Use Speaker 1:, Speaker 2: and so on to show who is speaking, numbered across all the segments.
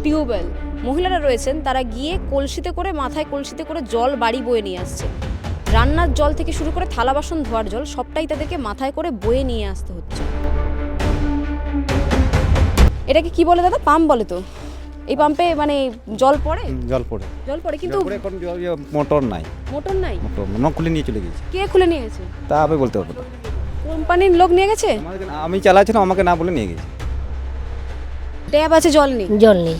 Speaker 1: Tubewell, মহিলারা রয়েছেন তারা গিয়ে কলসিতে করে, মাথায় কলসিতে করে জল বাড়ি বয়ে নিয়ে আসছে। রান্নার জল থেকে শুরু করে থালা বাসন ধোয়ার জল সবটাই তাদেরকে মাথায় করে বয়ে নিয়ে আসতে হচ্ছে। এটাকে কি বলে দাদা? পাম্প বলে তো? এই পাম্পে মানে জল পড়ে?
Speaker 2: জল পড়ে
Speaker 1: কিন্তু
Speaker 2: মোটর নাই।
Speaker 1: মোটর নাই?
Speaker 2: মোটর খুলে নিয়ে চলে গেছে।
Speaker 1: কে খুলে নিয়ে গেছে?
Speaker 2: তা আমি বলতে পারবো না।
Speaker 1: কোম্পানির লোক নিয়ে গেছে?
Speaker 2: আমি চালাচ্ছিলাম, আমাকে না বলে নিয়ে গেছে।
Speaker 1: ট্যাপ আছে, জল নেই?
Speaker 3: জল নেই,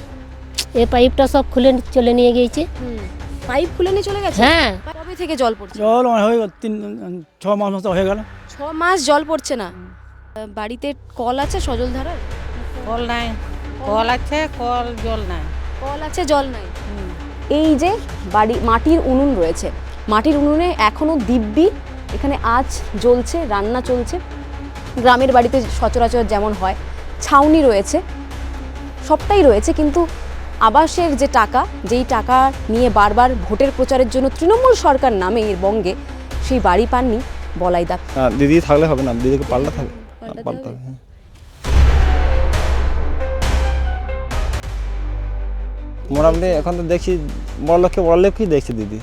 Speaker 3: এই পাইপটা সব খুলে চলে নিয়ে গিয়েছে।
Speaker 1: পাইপ খুলে নিয়ে চলে গেছে?
Speaker 3: হ্যাঁ।
Speaker 1: কবে থেকে জল পড়ছে?
Speaker 4: জল হয়ে গেল 6 মাস মতো হয়ে গেল।
Speaker 1: 6 মাস জল পড়ছে না? বাড়িতে কল আছে সজল ধারার?
Speaker 5: কল নাই, কল আছে, কল জল নাই।
Speaker 1: কল আছে, জল নাই। এই যে বাড়ি মাটির উনুন রয়েছে, মাটির উনুনে এখনো দিব্যি এখানে আঁচ জ্বলছে, রান্না চলছে। গ্রামের বাড়িতে সচরাচর যেমন হয়, ছাউনি রয়েছে, সবটাই রয়েছে, কিন্তু আবাসের যে টাকা, যেই টাকা নিয়ে বারবার ভোটের প্রচারের জন্য তৃণমূল সরকার নামে এর বঙ্গে, সেই বাড়ি পাননি বলাই দা।
Speaker 2: দিদি থাকলে হবে না, দিদিকে পাল্টা থাকে।
Speaker 1: পাল্টাতে হবে।
Speaker 2: মোটামুটি এখন তো দেখছি বড় লোককেই দেখছি দিদি।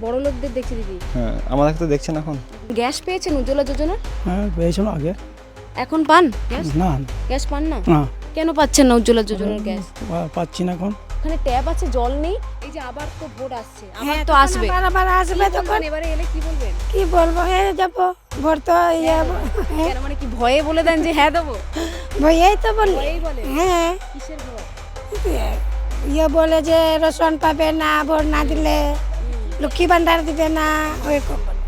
Speaker 1: বড় লোকদের দেখছি দিদি।
Speaker 2: হ্যাঁ, আমাদের তো দেখছেন এখন।
Speaker 1: গ্যাস পেয়েছেন উজ্জ্বলা যোজনা?
Speaker 4: হ্যাঁ পেয়েছিল আগে।
Speaker 1: এখন পান গ্যাস?
Speaker 4: না
Speaker 1: গ্যাস পান না?
Speaker 4: না
Speaker 1: কেন পাচ্ছেন না উজ্জ্বলা যোজনার গ্যাস?
Speaker 4: পাচ্ছি না এখন।
Speaker 1: ওখানে ট্যাপ আছে, জল নেই। এই যে আবার তো ভোট আসছে, আবার তো
Speaker 6: তখন
Speaker 1: আসবে।
Speaker 6: আবার আসবে
Speaker 1: কি
Speaker 6: তখন
Speaker 1: বলবেন এবারে এলে? কি বলবেন?
Speaker 6: কি বলবো, হ্যাঁ যাবো ভোট তো
Speaker 1: কেন, মানে কি ভয়ে বলে দেন যে হ্যাঁ দেবো?
Speaker 6: ভয়েই তো বললি।
Speaker 1: ভয়েই বলে?
Speaker 6: হ্যাঁ
Speaker 1: কিসের ভয়?
Speaker 6: ইয়ে বলে যে রেশন পাবে না, ভোট না দিলে লক্ষ্মী ভান্ডার দিবে না, ওইরকম বলে।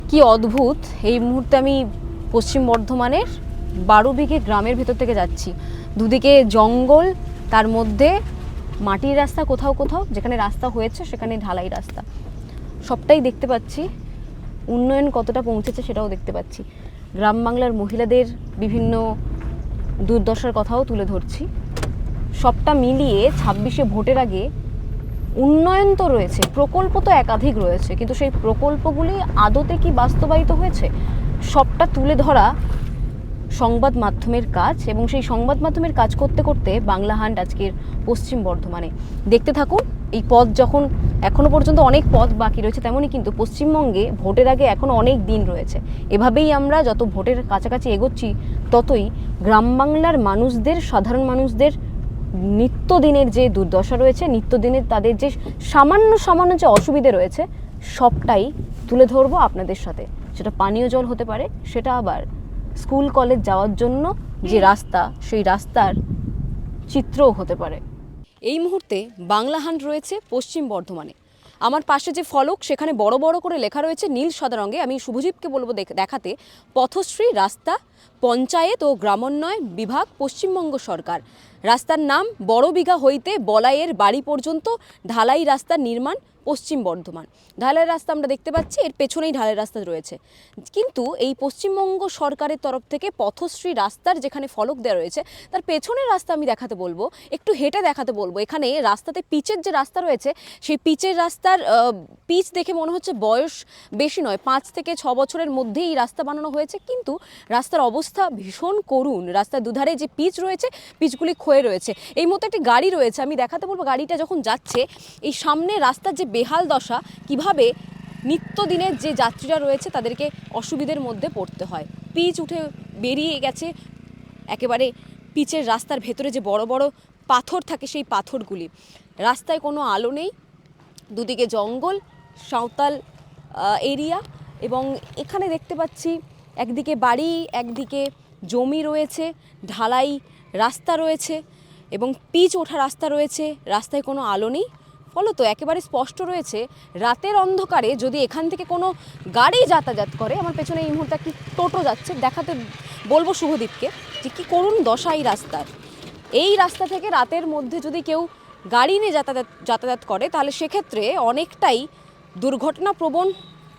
Speaker 1: কি অদ্ভুত! এই মুহূর্তে আমি পশ্চিম বর্ধমানের 12 বিঘে গ্রামের ভেতর থেকে যাচ্ছি। দুদিকে জঙ্গল, তার মধ্যে মাটির রাস্তা, কোথাও কোথাও যেখানে রাস্তা হয়েছে সেখানে ঢালাই রাস্তা। সবটাই দেখতে পাচ্ছি। উন্নয়ন কতটা পৌঁছেছে সেটাও দেখতে পাচ্ছি। গ্রাম বাংলার মহিলাদের বিভিন্ন দুর্দশার কথাও তুলে ধরছি। সবটা মিলিয়ে 26শে ভোটের আগে উন্নয়ন তো রয়েছে, প্রকল্প তো একাধিক রয়েছে, কিন্তু সেই প্রকল্পগুলি আদতে কি বাস্তবায়িত হয়েছে সবটা তুলে ধরা সংবাদ মাধ্যমের কাজ। এবং সেই সংবাদ মাধ্যমের কাজ করতে করতে বাংলা হান্ট আজকের পশ্চিম বর্ধমানে। দেখতে থাকুন। এই পথ যখন এখনো পর্যন্ত অনেক পথ বাকি রয়েছে, তেমনই কিন্তু পশ্চিমবঙ্গে ভোটের আগে এখনো অনেক দিন রয়েছে। এভাবেই আমরা যত ভোটের কাছাকাছি এগোচ্ছি ততই গ্রাম বাংলার মানুষদের, সাধারণ মানুষদের নিত্যদিনের যে দুর্দশা রয়েছে, নিত্যদিনের তাদের যে সামান্য যে অসুবিধে রয়েছে, সবটাই তুলে ধরবো আপনাদের সাথে। সেটা পানীয় জল হতে পারে, সেটা আবার স্কুল কলেজ যাওয়ার জন্য যে রাস্তা, সেই রাস্তার চিত্রও হতে পারে। এই মুহূর্তে বাংলা হান্ট রয়েছে পশ্চিম বর্ধমানে। আমার পাশে যে ফলক, সেখানে বড় বড় করে লেখা রয়েছে নীল সাদা রঙে। আমি শুভজিৎকে বলবো দেখাতে। পথশ্রী রাস্তা, পঞ্চায়েত ও গ্রামোন্নয়ন বিভাগ, পশ্চিমবঙ্গ সরকার। রাস্তার নাম বড় বিঘা হইতে বলাইয়ের বাড়ি পর্যন্ত ঢালাই রাস্তার নির্মাণ, পশ্চিম বর্ধমান। ঢালাই রাস্তা আমরা দেখতে পাচ্ছি, এর পেছনেই ঢালাই রাস্তা রয়েছে। কিন্তু এই পশ্চিমবঙ্গ সরকারের তরফ থেকে পথশ্রী রাস্তার যেখানে ফলক দেওয়া রয়েছে, তার পেছনের রাস্তা আমি দেখাতে বলবো, একটু হেঁটে দেখাতে বলবো। এখানে রাস্তাতে পিচের যে রাস্তা রয়েছে, সেই পিচের রাস্তার পিচ দেখে মনে হচ্ছে বয়স বেশি নয়, 5 থেকে 6 বছরের মধ্যেই এই রাস্তা বানানো হয়েছে। কিন্তু রাস্তার অবস্থা ভীষণ করুণ। রাস্তার দুধারে যে পিচ রয়েছে, পিচগুলি ক্ষয়ে রয়েছে। এই মতো একটি গাড়ি রয়েছে, আমি দেখাতে বলবো। গাড়িটা যখন যাচ্ছে, এই সামনে রাস্তার যে বেহাল দশা, কিভাবে নিত্যদিনের যে যাত্রীরা রয়েছে তাদেরকে অসুবিধার মধ্যে পড়তে হয়। পিচ উঠে বেরিয়ে গেছে একেবারে পিচের রাস্তার ভেতরে যে বড় বড় পাথর থাকে, সেই পাথরগুলি। রাস্তায় কোনো আলো নেই, দুদিকে জঙ্গল, সাঁওতাল এরিয়া। এবং এখানে দেখতে পাচ্ছি একদিকে বাড়ি, একদিকে জমি রয়েছে, ঢালাই রাস্তা রয়েছে এবং পিচ ওঠা রাস্তা রয়েছে। রাস্তায় কোনো আলো নেই, ফলত একেবারে স্পষ্ট রয়েছে রাতের অন্ধকারে যদি এখান থেকে কোনো গাড়ি যাতায়াত করে। আমার পেছনে এই মুহূর্তে একটি টোটো যাচ্ছে, দেখাতে বলবো শুভদীপকে যে কী করুণ দশা এই রাস্তার। এই রাস্তা থেকে রাতের মধ্যে যদি কেউ গাড়ি নিয়ে যাতায়াত করে, তাহলে সেক্ষেত্রে অনেকটাই দুর্ঘটনাপ্রবণ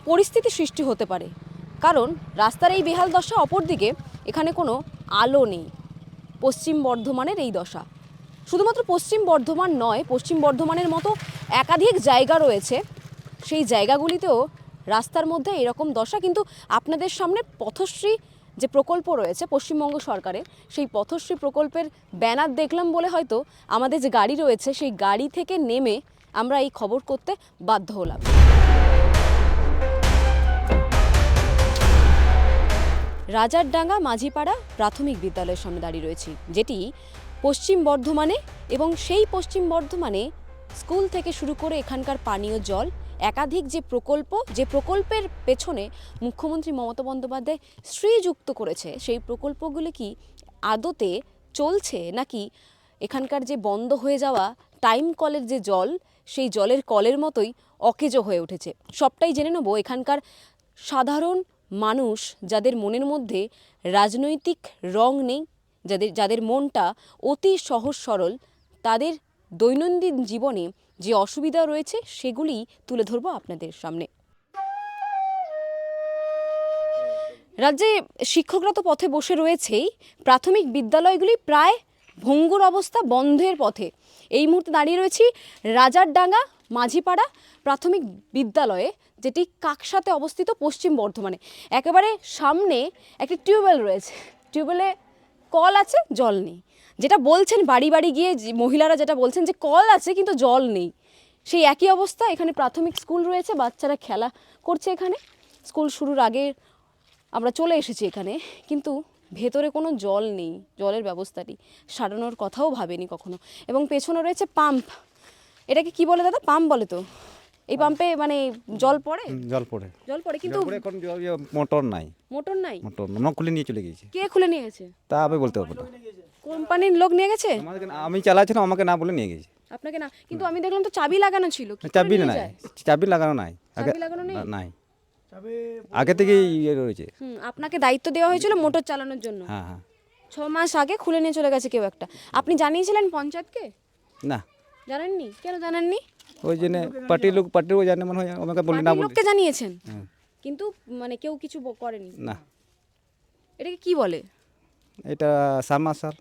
Speaker 1: পরিস্থিতি সৃষ্টি হতে পারে। কারণ রাস্তার এই বেহাল দশা, অপরদিকে এখানে কোনো আলো নেই। পশ্চিম বর্ধমানের এই দশা। শুধুমাত্র পশ্চিম বর্ধমান নয়, পশ্চিম বর্ধমানের মতো একাধিক জায়গা রয়েছে, সেই জায়গাগুলিতেও রাস্তার মধ্যে এরকম দশা। কিন্তু আপনাদের সামনে পথশ্রী যে প্রকল্প রয়েছে পশ্চিমবঙ্গ সরকারের, সেই পথশ্রী প্রকল্পের ব্যানার দেখলাম বলে হয়তো আমাদের যে গাড়ি রয়েছে সেই গাড়ি থেকে নেমে আমরা এই খবর করতে বাধ্য হলাম। রাজারডাঙ্গা মাঝিপাড়া প্রাথমিক বিদ্যালয়ের সামনে দাঁড়িয়ে রয়েছি, যেটি পশ্চিম বর্ধমানে, এবং সেই পশ্চিম বর্ধমানে স্কুল থেকে শুরু করে এখানকার পানীয় জল, একাধিক যে প্রকল্পের পেছনে মুখ্যমন্ত্রী মমতা বন্দ্যোপাধ্যায় শ্রীযুক্ত করেছে, সেই প্রকল্পগুলি কি আদতে চলছে, নাকি এখানকার যে বন্ধ হয়ে যাওয়া টাইম কলের যে জল, সেই জলের কলের মতোই অকেজো হয়ে উঠেছে? সবটাই জেনে নেব এখানকার সাধারণ মানুষ, যাদের মনের মধ্যে রাজনৈতিক রং নেই, যাদের মনটা অতি সহজ সরল, তাদের দৈনন্দিন জীবনে যে অসুবিধা রয়েছে সেগুলি তুলে ধরবো আপনাদের সামনে। রাজ্যে শিক্ষকরা তো পথে বসে রয়েছেই, প্রাথমিক বিদ্যালয়গুলি প্রায় ভঙ্গুর অবস্থা, বন্ধের পথে। এই মুহূর্তে দাঁড়িয়ে রয়েছি রাজারডাঙ্গা মাঝিপাড়া প্রাথমিক বিদ্যালয়ে, যেটি কাকসাতে অবস্থিত পশ্চিম বর্ধমানে। একেবারে সামনে একটি টিউবওয়েল রয়েছে, টিউবওয়েলে কল আছে, জল নেই। যেটা বলছেন বাড়ি বাড়ি গিয়ে মহিলারা যেটা বলছেন যে কল আছে কিন্তু জল নেই, সেই একই অবস্থা এখানে প্রাথমিক স্কুল রয়েছে, বাচ্চারা খেলা করছে এখানে। স্কুল শুরুর আগে আমরা চলে এসেছি এখানে, কিন্তু ভেতরে কোনো জল নেই, জলের ব্যবস্থাটি সারানোর কথাও ভাবেনি কখনো। এবং পেছনে রয়েছে পাম্প, এটাকে কি বলে দাদা? পাম্প বলে তো? এই পাম্পে মানে জল পড়ে?
Speaker 2: জল পড়ে,
Speaker 1: কিন্তু
Speaker 2: এখন মোটর নাই,
Speaker 1: মোটর নাই।
Speaker 2: মোটর খুলে নিয়ে চলে গেছে।
Speaker 1: কে খুলে নিয়ে গেছে
Speaker 2: তা আমি বলতে পারবো না,
Speaker 1: কোম্পানির লোক নিয়ে গেছে?
Speaker 2: আমি চালাচ্ছিলাম, আমাকে না বলে নিয়ে গেছে।
Speaker 1: আপনাকে না, কিন্তু আমি দেখলাম তো চাবি লাগানো ছিল। কি করে
Speaker 2: চাবি
Speaker 1: নিয়ে
Speaker 2: নাই,
Speaker 1: যায়?
Speaker 2: চাবি লাগানো নাই,
Speaker 1: চাবি লাগানো নেই?
Speaker 2: নাই, আগে থেকেই ইয়ে রয়েছে।
Speaker 1: আপনাকে দায়িত্ব দেওয়া হয়েছিল মোটর চালানোর জন্য।
Speaker 2: হ্যাঁ হ্যাঁ,
Speaker 1: 6 মাস আগে খুলে নিয়ে চলে গেছে কেউ একটা। আপনি জানিয়েছিলেন পঞ্চায়েতকে?
Speaker 2: না
Speaker 1: জানেননি? কেন জানেননি?
Speaker 2: ওই জন্য পার্টির জানে মনে হয়, আমাকে বলি না
Speaker 1: পার্টির
Speaker 2: বলি
Speaker 1: লোককে জানিয়েছেন,
Speaker 2: হ্যাঁ।
Speaker 1: কিন্তু মানে কেউ কিছু করেনি।
Speaker 2: না,
Speaker 1: এটাকে কি বলে?
Speaker 2: এটা
Speaker 1: সাবমার্সাল,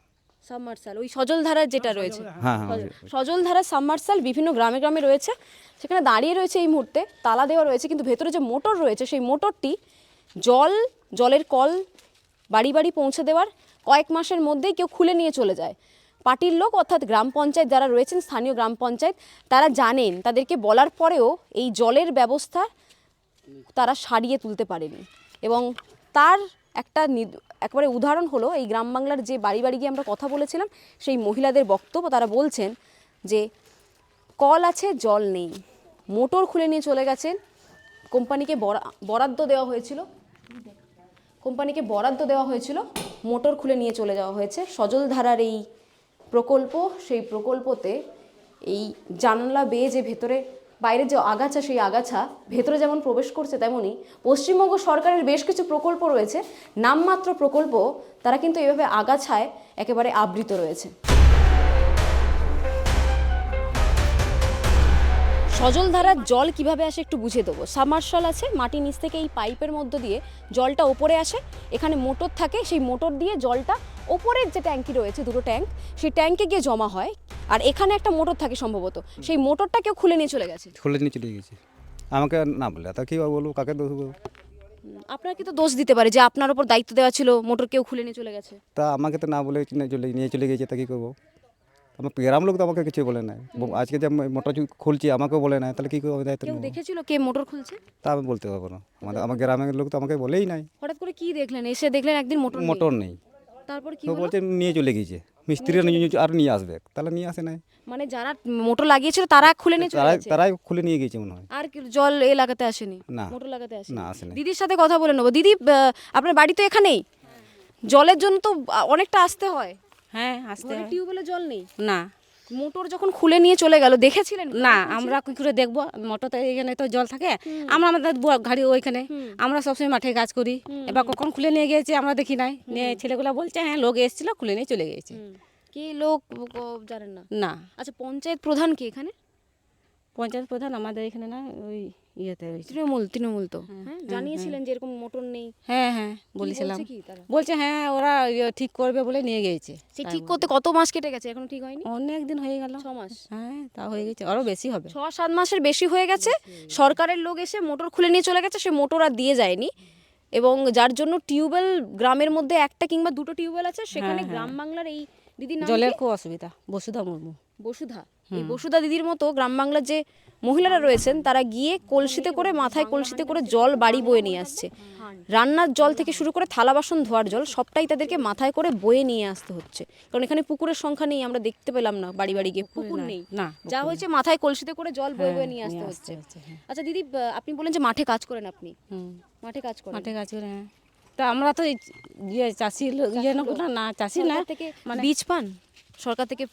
Speaker 1: ওই সজলধারার যেটা রয়েছে।
Speaker 2: হ্যাঁ হ্যাঁ,
Speaker 1: সজলধারার সাবমার্সাল বিভিন্ন গ্রামে গ্রামে রয়েছে, সেখানে দাঁড়িয়ে রয়েছে এই মুহূর্তে, তালা দেওয়া রয়েছে, কিন্তু ভেতরে যে মোটর রয়েছে সেই মোটরটি জলের কল বাড়ি বাড়ি পৌঁছে দেওয়ার কয়েক মাসের মধ্যেই কেউ খুলে নিয়ে চলে যায়। পার্টির লোক অর্থাৎ গ্রাম পঞ্চায়েত যারা রয়েছেন, স্থানীয় গ্রাম পঞ্চায়েত, তারা জানেন, তাদেরকে বলার পরেও এই জলের ব্যবস্থা তারা সারিয়ে তুলতে পারেনি। এবং তার একবারে উদাহরণ হলো এই গ্রাম বাংলার যে বাড়ি বাড়ি গিয়ে আমরা কথা বলেছিলাম, সেই মহিলাদের বক্তব্য। তারা বলছেন যে কল আছে, জল নেই, মোটর খুলে নিয়ে চলে গেছেন। কোম্পানিকে বরাদ্দ দেওয়া হয়েছিল, মোটর খুলে নিয়ে চলে যাওয়া হয়েছে। সজলধারার এই প্রকল্প, সেই প্রকল্পতে এই জানালা বেয়ে যে ভেতরে বাইরের যে আগাছা, সেই আগাছা ভেতরে যেমন প্রবেশ করছে, তেমনি পশ্চিমবঙ্গ সরকারের বেশ কিছু প্রকল্প রয়েছে, নামমাত্র প্রকল্প, তারা কিন্তু এভাবে আগাছায় একেবারে আবৃত রয়েছে। সজলধারার জল কিভাবে আসে একটু বুঝিয়ে দেবো। সাবমার্শাল আছে, মাটির নিচ থেকে এই পাইপের মধ্য দিয়ে জলটা ওপরে আসে, এখানে মোটর থাকে, সেই মোটর দিয়ে জলটা ওপরের যে ট্যাঙ্কি রয়েছে, দুটো ট্যাঙ্ক, সেই ট্যাঙ্কে গিয়ে জমা হয়। আর এখানে একটা মোটর থাকে সম্ভবত, সেই মোটরটা কেউ খুলে নিয়ে চলে গেছে।
Speaker 2: আমাকে না বলে তা কি বলবো, কাকে দোষ দেবো?
Speaker 1: আপনার কি তো দোষ দিতে পারে যে আপনার উপর দায়িত্ব দেওয়া ছিল, মোটর কেউ খুলে নিয়ে চলে গেছে।
Speaker 2: তা আমাকে তো না বলে নিয়ে চলে গেছে, তা কী করবো? আমার গ্রাম লোক তো আমাকে কিছু বলে নাই, আজকে যে মোটর খুলছি আমাকেও বলে নাই, তাহলে কী করবো? দায়িত্ব
Speaker 1: কেউ দেখেছিল কে মোটর খুলছে?
Speaker 2: তা আমি বলতে পারবো না, আমার গ্রামের লোক তো আমাকে বলেই নাই।
Speaker 1: হঠাৎ করে কি দেখলেন? এসে দেখলেন একদিন মোটর
Speaker 2: নেই,
Speaker 1: তারপর কি
Speaker 2: তো
Speaker 1: হলো?
Speaker 2: বলছে নিয়ে চলে গেছে, মিস্ত্রিরা আর নিয়ে আসবে, তাহলে নিয়ে আসে নাই।
Speaker 1: মানে যারা মোটর লাগিয়েছিল তারা খুলে নিয়ে চলে গেছে?
Speaker 2: তারাই খুলে নিয়ে গেছে মনে হয়।
Speaker 1: আর কি জল লাগাতে আসেনি?
Speaker 2: না,
Speaker 1: মোটর লাগাতে আসেনি।
Speaker 2: না আসেনি।
Speaker 1: দিদির সাথে কথা বলে নেবো। দিদি, আপনার বাড়ি তো এখানেই, জলের জন্য তো অনেকটা আসতে হয়।
Speaker 5: হ্যাঁ, আসতে
Speaker 1: ঘরে
Speaker 5: হয়।
Speaker 1: টিউবওয়েলে জল নেই?
Speaker 5: না
Speaker 1: মোটর যখন খুলে নিয়ে চলে গেল, দেখেছিলেন?
Speaker 5: না, আমরা কি করে দেখবো? মোটর তো এখানে তো জল থাকে, আমরা আমাদের গাড়ি ওইখানে, আমরা সবসময় মাঠে কাজ করি। এবার কখন খুলে নিয়ে গিয়েছে আমরা দেখি নাই। নিয়ে ছেলেগুলো বলছে হ্যাঁ লোক এসেছিল, খুলে নিয়ে চলে গিয়েছে।
Speaker 1: কি লোক জানেন না?
Speaker 5: না,
Speaker 1: আচ্ছা, পঞ্চায়েত প্রধান কি এখানে?
Speaker 5: পঞ্চায়েত প্রধান আমাদের এখানে না, ওই ইয়েতে রয়েছে।
Speaker 1: তৃণমূল তো। হ্যাঁ, জানিয়েছিলেন যে এরকম মোটর নেই?
Speaker 5: হ্যাঁ,
Speaker 1: কি
Speaker 5: বলেছিলাম।
Speaker 1: বলছে কি তারা?
Speaker 5: বলছে হ্যাঁ ওরা ঠিক করবে বলে নিয়ে গিয়েছে।
Speaker 1: সেই ঠিক করতে কত মাস কেটে গেছে, এখনো ঠিক হয়নি?
Speaker 5: অনেক দিন হয়ে গেল।
Speaker 1: 6 মাস?
Speaker 5: হ্যাঁ, তা হয়ে গেছে, আরও বেশি হবে।
Speaker 1: 6-7 মাসের বেশি হয়ে গেছে। সরকারের লোক এসে মোটর খুলে নিয়ে চলে গেছে, সে মোটর আর দিয়ে যায়নি। এবং যার জন্য টিউবওয়েল গ্রামের মধ্যে একটা কিংবা দুটো টিউবওয়েল আছে, সেখানে
Speaker 5: হ্যাঁ।
Speaker 1: গ্রাম বাংলার এই দিদির নাম
Speaker 5: জলের
Speaker 1: কি?
Speaker 5: খুব অসুবিধা, বসুধা মুর্মু।
Speaker 1: বসুধা। এই বসুধা দিদির মতো গ্রাম বাংলার যে মহিলারা রয়েছেন তারা গিয়ে কলসিতে করে, মাথায় কলসিতে করে জল বাড়ি বয়ে নিয়ে আসছে। রান্নার জল থেকে শুরু করে থালা বাসন ধোয়ার জল সবটাই তাদেরকে মাথায় করে বয়ে নিয়ে আসতে হচ্ছে, কারণ এখানে পুকুরের সংখ্যা নেই, আমরা দেখতে পেলাম না বাড়ি বাড়ি গিয়ে পুকুর নেই,
Speaker 5: না,
Speaker 1: যা হয়েছে মাথায় কলসিতে করে জল বয়ে বয়ে নিয়ে আসতে হচ্ছে।
Speaker 5: হ্যাঁ।
Speaker 1: আচ্ছা দিদি, আপনি বলেন যে মাঠে কাজ করেন, আপনি
Speaker 5: হুম,
Speaker 1: মাঠে কাজ করেন,
Speaker 5: মাঠে কাজ করে, হ্যাঁ। তা আমরা তো এই ইয়ে চাষি না চাষি না,
Speaker 1: সরকার থেকে
Speaker 5: মানে
Speaker 1: বীজ পান? সরকার থেকে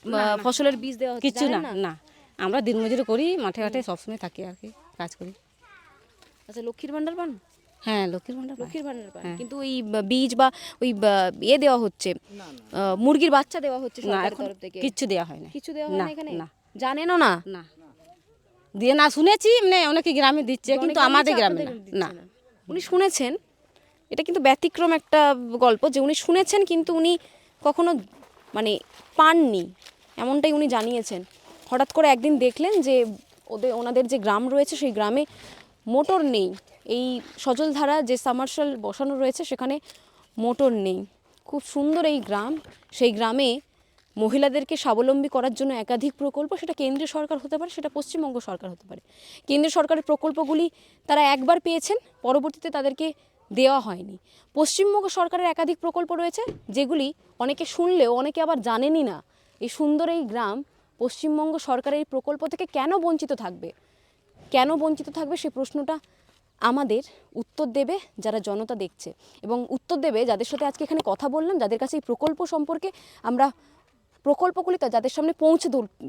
Speaker 1: ফসলের বীজ দেওয়া হচ্ছে?
Speaker 5: কিছু না,
Speaker 1: জানেন
Speaker 5: না, আমরা দিনমজুরি করি, মাঠে ঘাটে সবসময় থাকি আর কি, কাজ করি।
Speaker 1: আচ্ছা, লক্ষ্মীর ভান্ডার পান?
Speaker 5: হ্যাঁ, লক্ষ্মীর ভান্ডার পাই।
Speaker 1: লক্ষ্মীর ভান্ডার পান,
Speaker 5: হ্যাঁ।
Speaker 1: কিন্তু ওই বীজ বা ওই ইয়ে দেওয়া হচ্ছে, মুরগির বাচ্চা দেওয়া হচ্ছে
Speaker 5: না,
Speaker 1: সরকারের
Speaker 5: এখন
Speaker 1: তরফ থেকে?
Speaker 5: কিচ্ছু দেওয়া হয় না।
Speaker 1: কিছু দেওয়া হয়
Speaker 5: না,
Speaker 1: না এখানে?
Speaker 5: না।
Speaker 1: জানেনও না?
Speaker 5: না, দিয়ে না, শুনেছি মানে অনেকে গ্রামে দিচ্ছে, কিন্তু
Speaker 1: অনেকে
Speaker 5: আমাদের
Speaker 1: দিচ্ছে,
Speaker 5: গ্রামে
Speaker 1: আপনাদের
Speaker 5: না।
Speaker 1: দিচ্ছে
Speaker 5: না,
Speaker 1: না। উনি শুনেছেন, এটা কিন্তু ব্যতিক্রম একটা গল্প, যে উনি শুনেছেন কিন্তু উনি কখনো মানে পাননি, এমনটাই উনি জানিয়েছেন। হঠাৎ করে একদিন দেখলেন যে ওনাদের যে গ্রাম রয়েছে সেই গ্রামে মোটর নেই, এই সজলধারা যে সামারশাল বসানো রয়েছে সেখানে মোটর নেই। খুব সুন্দর এই গ্রাম, সেই গ্রামে মহিলাদেরকে স্বাবলম্বী করার জন্য একাধিক প্রকল্প, সেটা কেন্দ্রীয় সরকার হতে পারে, সেটা পশ্চিমবঙ্গ সরকার হতে পারে। কেন্দ্রীয় সরকারের প্রকল্পগুলি তারা একবার পেয়েছেন, পরবর্তীতে তাদেরকে দেওয়া হয়নি। পশ্চিমবঙ্গ সরকারের একাধিক প্রকল্প রয়েছে যেগুলি অনেকে শুনলেও অনেকে আবার জানেনই না। এই সুন্দর এই গ্রাম পশ্চিমবঙ্গ সরকারের এই প্রকল্প থেকে কেন বঞ্চিত থাকবে, কেন বঞ্চিত থাকবে সেই প্রশ্নটা আমাদের উত্তর দেবে যারা জনতা দেখছে, এবং উত্তর দেবে যাদের সাথে আজকে এখানে কথা বললাম, যাদের কাছে এই প্রকল্প সম্পর্কে আমরা প্রকল্পগুলি যাদের সামনে পৌঁছে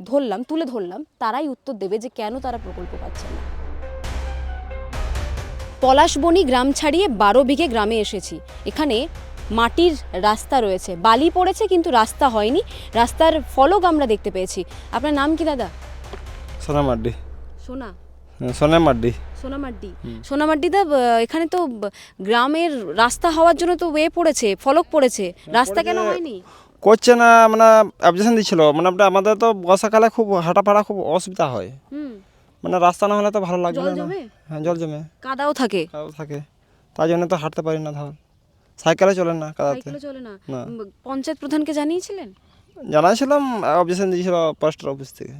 Speaker 1: ধরলাম, তুলে ধরলাম, তারাই উত্তর দেবে যে কেন তারা প্রকল্প পাচ্ছে না। পলাশবনি গ্রাম ছাড়িয়ে 12 বিঘে গ্রামে এসেছি। এখানে মাটির রাস্তা রয়েছে, বালি পড়েছে কিন্তু রাস্তা হয়নি, রাস্তার ফলক আমরা দেখতে পেয়েছি। আপনার নাম কি দাদা?
Speaker 7: সোনা মাড্ডি।
Speaker 1: সোনা?
Speaker 7: সোনা মাড্ডি।
Speaker 1: সোনামাড্ডি। সোনামাড্ডিদা, এখানে তো গ্রামের রাস্তা হওয়ার জন্য তো পড়েছে, ফলক পড়েছে, রাস্তা কেন হয়নি?
Speaker 7: করছে না, মানে অবজেকশন দিচ্ছিল, মানে আমাদের তো বর্ষাকালে খুব হাঁটাফাড়া খুব অসুবিধা হয়, মানে রাস্তা না হলে তো ভালো লাগবে
Speaker 1: জল
Speaker 7: না।
Speaker 1: জমে?
Speaker 7: হ্যাঁ, জল জমে,
Speaker 1: কাদাও থাকে?
Speaker 7: কাদা থাকে, তাই জন্য তো হাঁটতে পারি না, ধর সাইকেলে চলে না, কাদাতে।
Speaker 1: সাইকেলও চলে না?
Speaker 7: না।
Speaker 1: পঞ্চায়েত প্রধানকে জানিয়েছিলেন?
Speaker 7: জানাইছিলাম, অবজেকশন দিয়েছিল পোস্টার অফিস থেকে।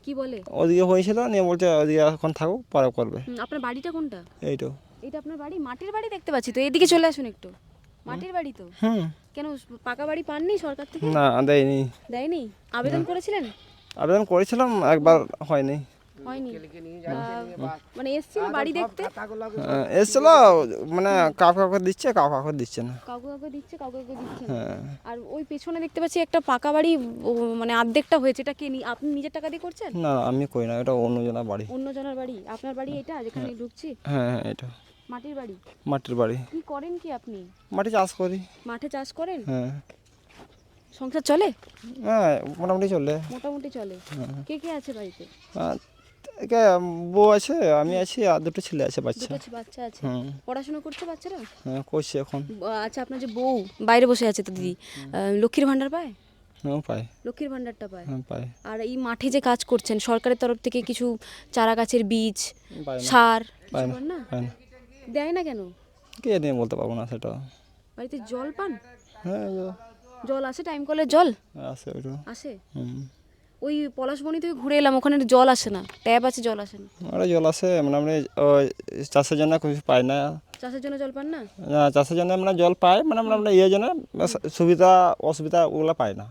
Speaker 1: কি বলে?
Speaker 7: ওদিকে হয়েছিল, নিয়ে বলছে ওদিকে এখন থাকুক, পরে করবে।
Speaker 1: আপনার বাড়িটা কোনটা?
Speaker 7: এইটো।
Speaker 1: এটা আপনার বাড়ি? মাটির বাড়ি দেখতে পাচ্ছি তো, এদিকে চলে আসুন একটু। মাটির বাড়ি তো? কেন পাকা বাড়ি পাননি সরকার থেকে?
Speaker 7: না, দেয়নি।
Speaker 1: দেয়নি? আবেদন করেছিলেন?
Speaker 7: আবেদন করেছিলাম, একবার হয়নি।
Speaker 1: হয়নি? মানে এসেছিল বাড়ি দেখতে?
Speaker 7: এসছিল, মানে কাউকে দিচ্ছে, কাউকে দিচ্ছে না।
Speaker 1: কাউকে দিচ্ছে, কাউকে দিচ্ছে না।
Speaker 7: হ্যাঁ।
Speaker 1: আর ওই পেছনে দেখতে পাচ্ছি একটা পাকা বাড়ি, মানে অর্ধেকটা হয়েছে, এটা কে আপনি নিজের টাকা দিয়ে করছেন?
Speaker 7: না, আমি করি না, এটা অন্যজনের বাড়ি।
Speaker 1: অন্যজনের বাড়ি? আপনার বাড়ি এটা যেখানে ঢুকছি?
Speaker 7: হ্যাঁ, হ্যাঁ, এটা
Speaker 1: মাটির বাড়ি?
Speaker 7: মাটির বাড়ি।
Speaker 1: কি করেন কি আপনি?
Speaker 7: মাটি চাষ করি।
Speaker 1: মাঠে চাষ করেন?
Speaker 7: হ্যাঁ,
Speaker 1: সংসার চলে?
Speaker 7: হ্যাঁ, মোটামুটি চলে।
Speaker 1: মোটামুটি চলে। কে কে আছে বাড়িতে?
Speaker 7: একে বউ আছে, আমি আছি, আর দুটো ছেলে আছে, বাচ্চা।
Speaker 1: দুটো বাচ্চা আছে?
Speaker 7: হুম।
Speaker 1: পড়াশোনা করছে বাচ্চারা?
Speaker 7: হ্যাঁ, করছি এখন।
Speaker 1: আচ্ছা, আপনার যে বউ বাইরে বসে আছে তো দিদি, লক্ষ্মীর ভান্ডার পায়?
Speaker 7: হ্যাঁ, পাই।
Speaker 1: লক্ষ্মীর ভান্ডারটা পায়?
Speaker 7: হ্যাঁ, পাই।
Speaker 1: আর এই মাঠে যে কাজ করছেন, সরকারের তরফ থেকে কিছু চারা গাছের বীজ,
Speaker 7: পাই না।
Speaker 1: সার
Speaker 7: পাই
Speaker 1: কিছু
Speaker 7: না,
Speaker 1: পান না?
Speaker 7: পাই না।
Speaker 1: দেয় না কেন?
Speaker 7: কে নিয়ে বলতে পারবো না সেটা।
Speaker 1: বাড়িতে জল পান?
Speaker 7: হ্যাঁ,
Speaker 1: জল আসে? টাইম কলের জল
Speaker 7: আছে ওইটা।
Speaker 1: আসে?
Speaker 7: হুম।
Speaker 1: ওই পলাশবনি থেকে ঘুরে এলাম, ওখানে জল আসে না, ট্যাপ আছে, জল আসে না।
Speaker 7: ওরা জল আছে, মানে আমরা চাষের জন্য কিছু পাই না।
Speaker 1: চাষের জন্য জল পান না?
Speaker 7: না, চাষের জন্য আমরা জল পাই, মানে আমরা ইয়ে জন্য সুবিধা অসুবিধা ওগুলো পাই না।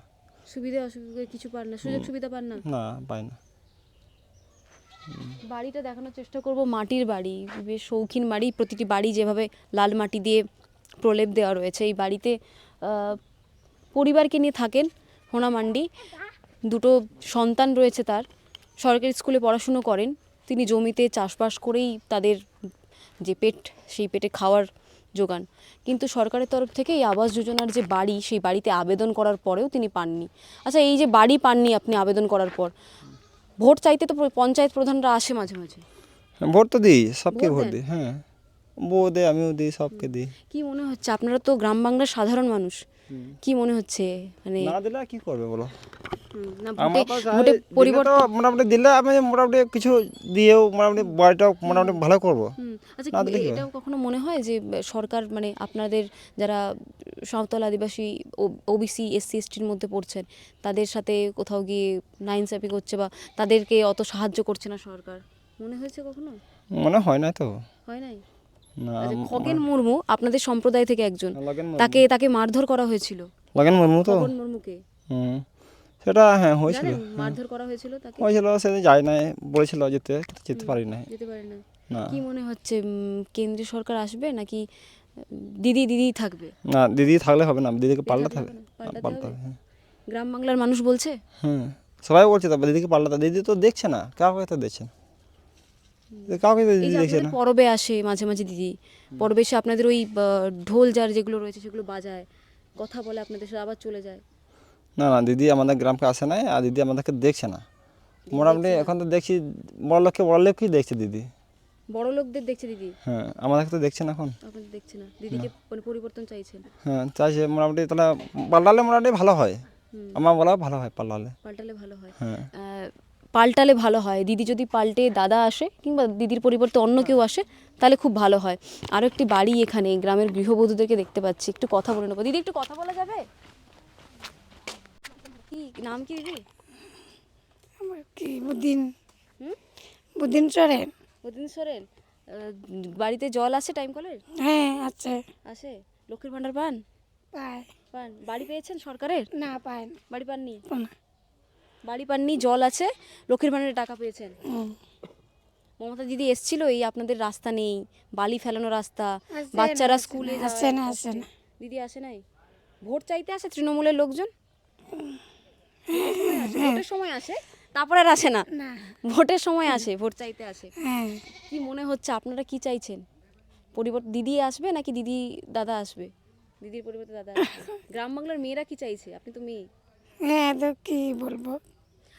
Speaker 1: সুবিধা অসুবিধা কিছু পান না, সুযোগ সুবিধা পান না?
Speaker 7: না, পাই না।
Speaker 1: বাড়িটা দেখানোর চেষ্টা করব। মাটির বাড়ি, বেশ শৌখিন বাড়ি, প্রতিটি বাড়ি যেভাবে লাল মাটি দিয়ে প্রলেপ দেওয়া রয়েছে। এই বাড়িতে পরিবারকে নিয়ে থাকেন হোনা মান্ডি, দুটো সন্তান রয়েছে তার, সরকারি স্কুলে পড়াশুনো করেন তিনি, জমিতে চাষবাস করেই তাদের যে পেট, সেই পেটে খাওয়ার জোগান। কিন্তু সরকারের তরফ থেকে এই আবাস যোজনার যে বাড়ি, সেই বাড়িতে আবেদন করার পরেও তিনি পাননি। আচ্ছা, এই যে বাড়ি পাননি আপনি আবেদন করার পর, ভোট চাইতে তো পঞ্চায়েত প্রধানরা আসে মাঝে মাঝে,
Speaker 7: ভোট তো দিই, সবকে
Speaker 1: ভোট
Speaker 7: ভোট
Speaker 1: দেন?
Speaker 7: দিই। হ্যাঁ, বউ দেয়, আমিও দিই, সবকে দিই।
Speaker 1: কি মনে হচ্ছে, আপনারা তো গ্রাম বাংলার সাধারণ মানুষ, কি মনে হচ্ছে মানে?
Speaker 7: না দিলে আর কি করবে বলো?
Speaker 1: না
Speaker 7: আমরা
Speaker 1: ভোটে
Speaker 7: তো চাই
Speaker 1: ভোটে
Speaker 7: দিলে
Speaker 1: পরিবর্তন
Speaker 7: তো মোটামুটি দিলে আমি মোটামুটি কিছু দিয়েও মোটামুটি বাড়িটা মোটামুটি ভালো করবো।
Speaker 1: আচ্ছা
Speaker 7: না দিলে কি হবে?
Speaker 1: এটাও কখনো মনে হয় যে সরকার মানে আপনাদের যারা সাঁওতাল আদিবাসী ওবিসি এসসি এসটির মধ্যে পড়ছেন তাদের সাথে কোথাও গিয়ে নাইনসাফি করছে বা তাদেরকে অত সাহায্য করছে না সরকার, মনে হয়েছে কখনো?
Speaker 7: মনে হয় না তো।
Speaker 1: হয় নাই?
Speaker 7: না
Speaker 1: আচ্ছা, খগেন মুর্মু আপনাদের সম্প্রদায় থেকে একজন,
Speaker 7: লগেন মুর্মু।
Speaker 1: তাকে মারধর করা হয়েছিল।
Speaker 7: লগেন মুর্মু তো।
Speaker 1: খগেন মুর্মুকে
Speaker 7: সেটা হ্যাঁ হয়েছিল।
Speaker 1: জানেন মারধর করা হয়েছিল তাকে?
Speaker 7: হয়েছিল, সেদিন যাই নাই, বলেছিল যেতে, যেতে পারি নাই।
Speaker 1: যেতে পারে না।
Speaker 7: না
Speaker 1: কি মনে হচ্ছে কেন্দ্রীয় সরকার আসবে নাকি দিদি থাকবে?
Speaker 7: না দিদি থাকলে হবে না, দিদিকে পাল্টাতে হবে।
Speaker 1: পাল্টাতে
Speaker 7: পাল্টাতে
Speaker 1: হবে?
Speaker 7: হবে, হ্যাঁ।
Speaker 1: গ্রাম বাংলার মানুষ বলছে
Speaker 7: সবাই বলছে তো দিদিকে পাল্টাতে, দিদি তো দেখছে না, কাউকে তো দেখছে না, কাউকে তো
Speaker 1: এই
Speaker 7: দিদি
Speaker 1: যে
Speaker 7: দেখছে
Speaker 1: আপনাদের
Speaker 7: না।
Speaker 1: পরবে আসে মাঝে মাঝে দিদি, পরবে এসে আপনাদের ওই ঢোল যার যেগুলো রয়েছে সেগুলো বাজায়, কথা বলে আপনাদের সাথে, আবার চলে যায়।
Speaker 7: না না দিদি আমাদের গ্রামকে আসে নাই, আর দিদি আমাদেরকে দেখছে না মোটামুটি। এখন তো দেখছি বড় লোকই দেখছে দিদি।
Speaker 1: বড় লোকদের দেখছে দিদি,
Speaker 7: হ্যাঁ আমাদেরকে তো দেখছে না এখন।
Speaker 1: আপনাদের দেখছে না। দিদিকে মানে পরিবর্তন চাইছেন?
Speaker 7: হ্যাঁ চাইছে মোটামুটি, তাহলে পাল্টালে মোটামুটি ভালো হয়। আমার বলা ভালো হয় পাল্টালে।
Speaker 1: পাল্টালে ভালো হয়।
Speaker 7: হ্যাঁ
Speaker 1: পাল্টালে ভালো হয়। দিদি যদি পাল্টে দাদা আসে কিংবা দিদির পরিবর্তে অন্য কেউ আসে তাহলে খুব ভালো হয়। আরও একটি বাড়ি এখানে গ্রামের গৃহবধূদেরকে দেখতে পাচ্ছি, একটু কথা বলে নেবো। দিদি একটু কথা বলা যাবে? কি নাম কি দিদি?
Speaker 6: আমার কি বুদিন চড়েন।
Speaker 1: ওদিন সোরেন। বাড়িতে জল আসে টাইম কলের?
Speaker 6: হ্যাঁ আছে,
Speaker 1: আসে। লক্ষ্মীর ভাণ্ডার পান?
Speaker 6: পায়
Speaker 1: পান। বাড়ি পেয়েছেন সরকারের?
Speaker 6: না পায় না।
Speaker 1: বাড়ি পাননি?
Speaker 6: না।
Speaker 1: বাড়ি পাননি, জল আছে, লক্ষ্মীর ভাণ্ডারের টাকা পেয়েছেন।
Speaker 6: হুম।
Speaker 1: মমতা দিদি এসছিল, এই আপনাদের রাস্তা নেই, বালি ফেলানো রাস্তা,
Speaker 6: আসে না,
Speaker 1: বাচ্চারা
Speaker 6: আসে
Speaker 1: স্কুলে
Speaker 6: না,
Speaker 1: যাওয়া
Speaker 6: আসে না,
Speaker 1: কষ্টে।
Speaker 6: আসে না।
Speaker 1: দিদি আসে নাই? ভোট চাইতে আসে তৃণমূলের লোকজন? ভোটের সময় আসে, তারপরে আর আসে না?
Speaker 6: না।
Speaker 1: ভোটের সময় আসে, ভোট চাইতে আসে।
Speaker 6: হ্যাঁ
Speaker 1: কি মনে হচ্ছে আপনারা কি চাইছেন? পরিবর্তন দিদি আসবে নাকি দাদা আসবে? দিদির পরিবর্তে দাদা আসবে। গ্রাম বাংলার মেয়েরা কি চাইছে? আপনি তো মেয়ে।
Speaker 6: হ্যাঁ তো কি বলবো।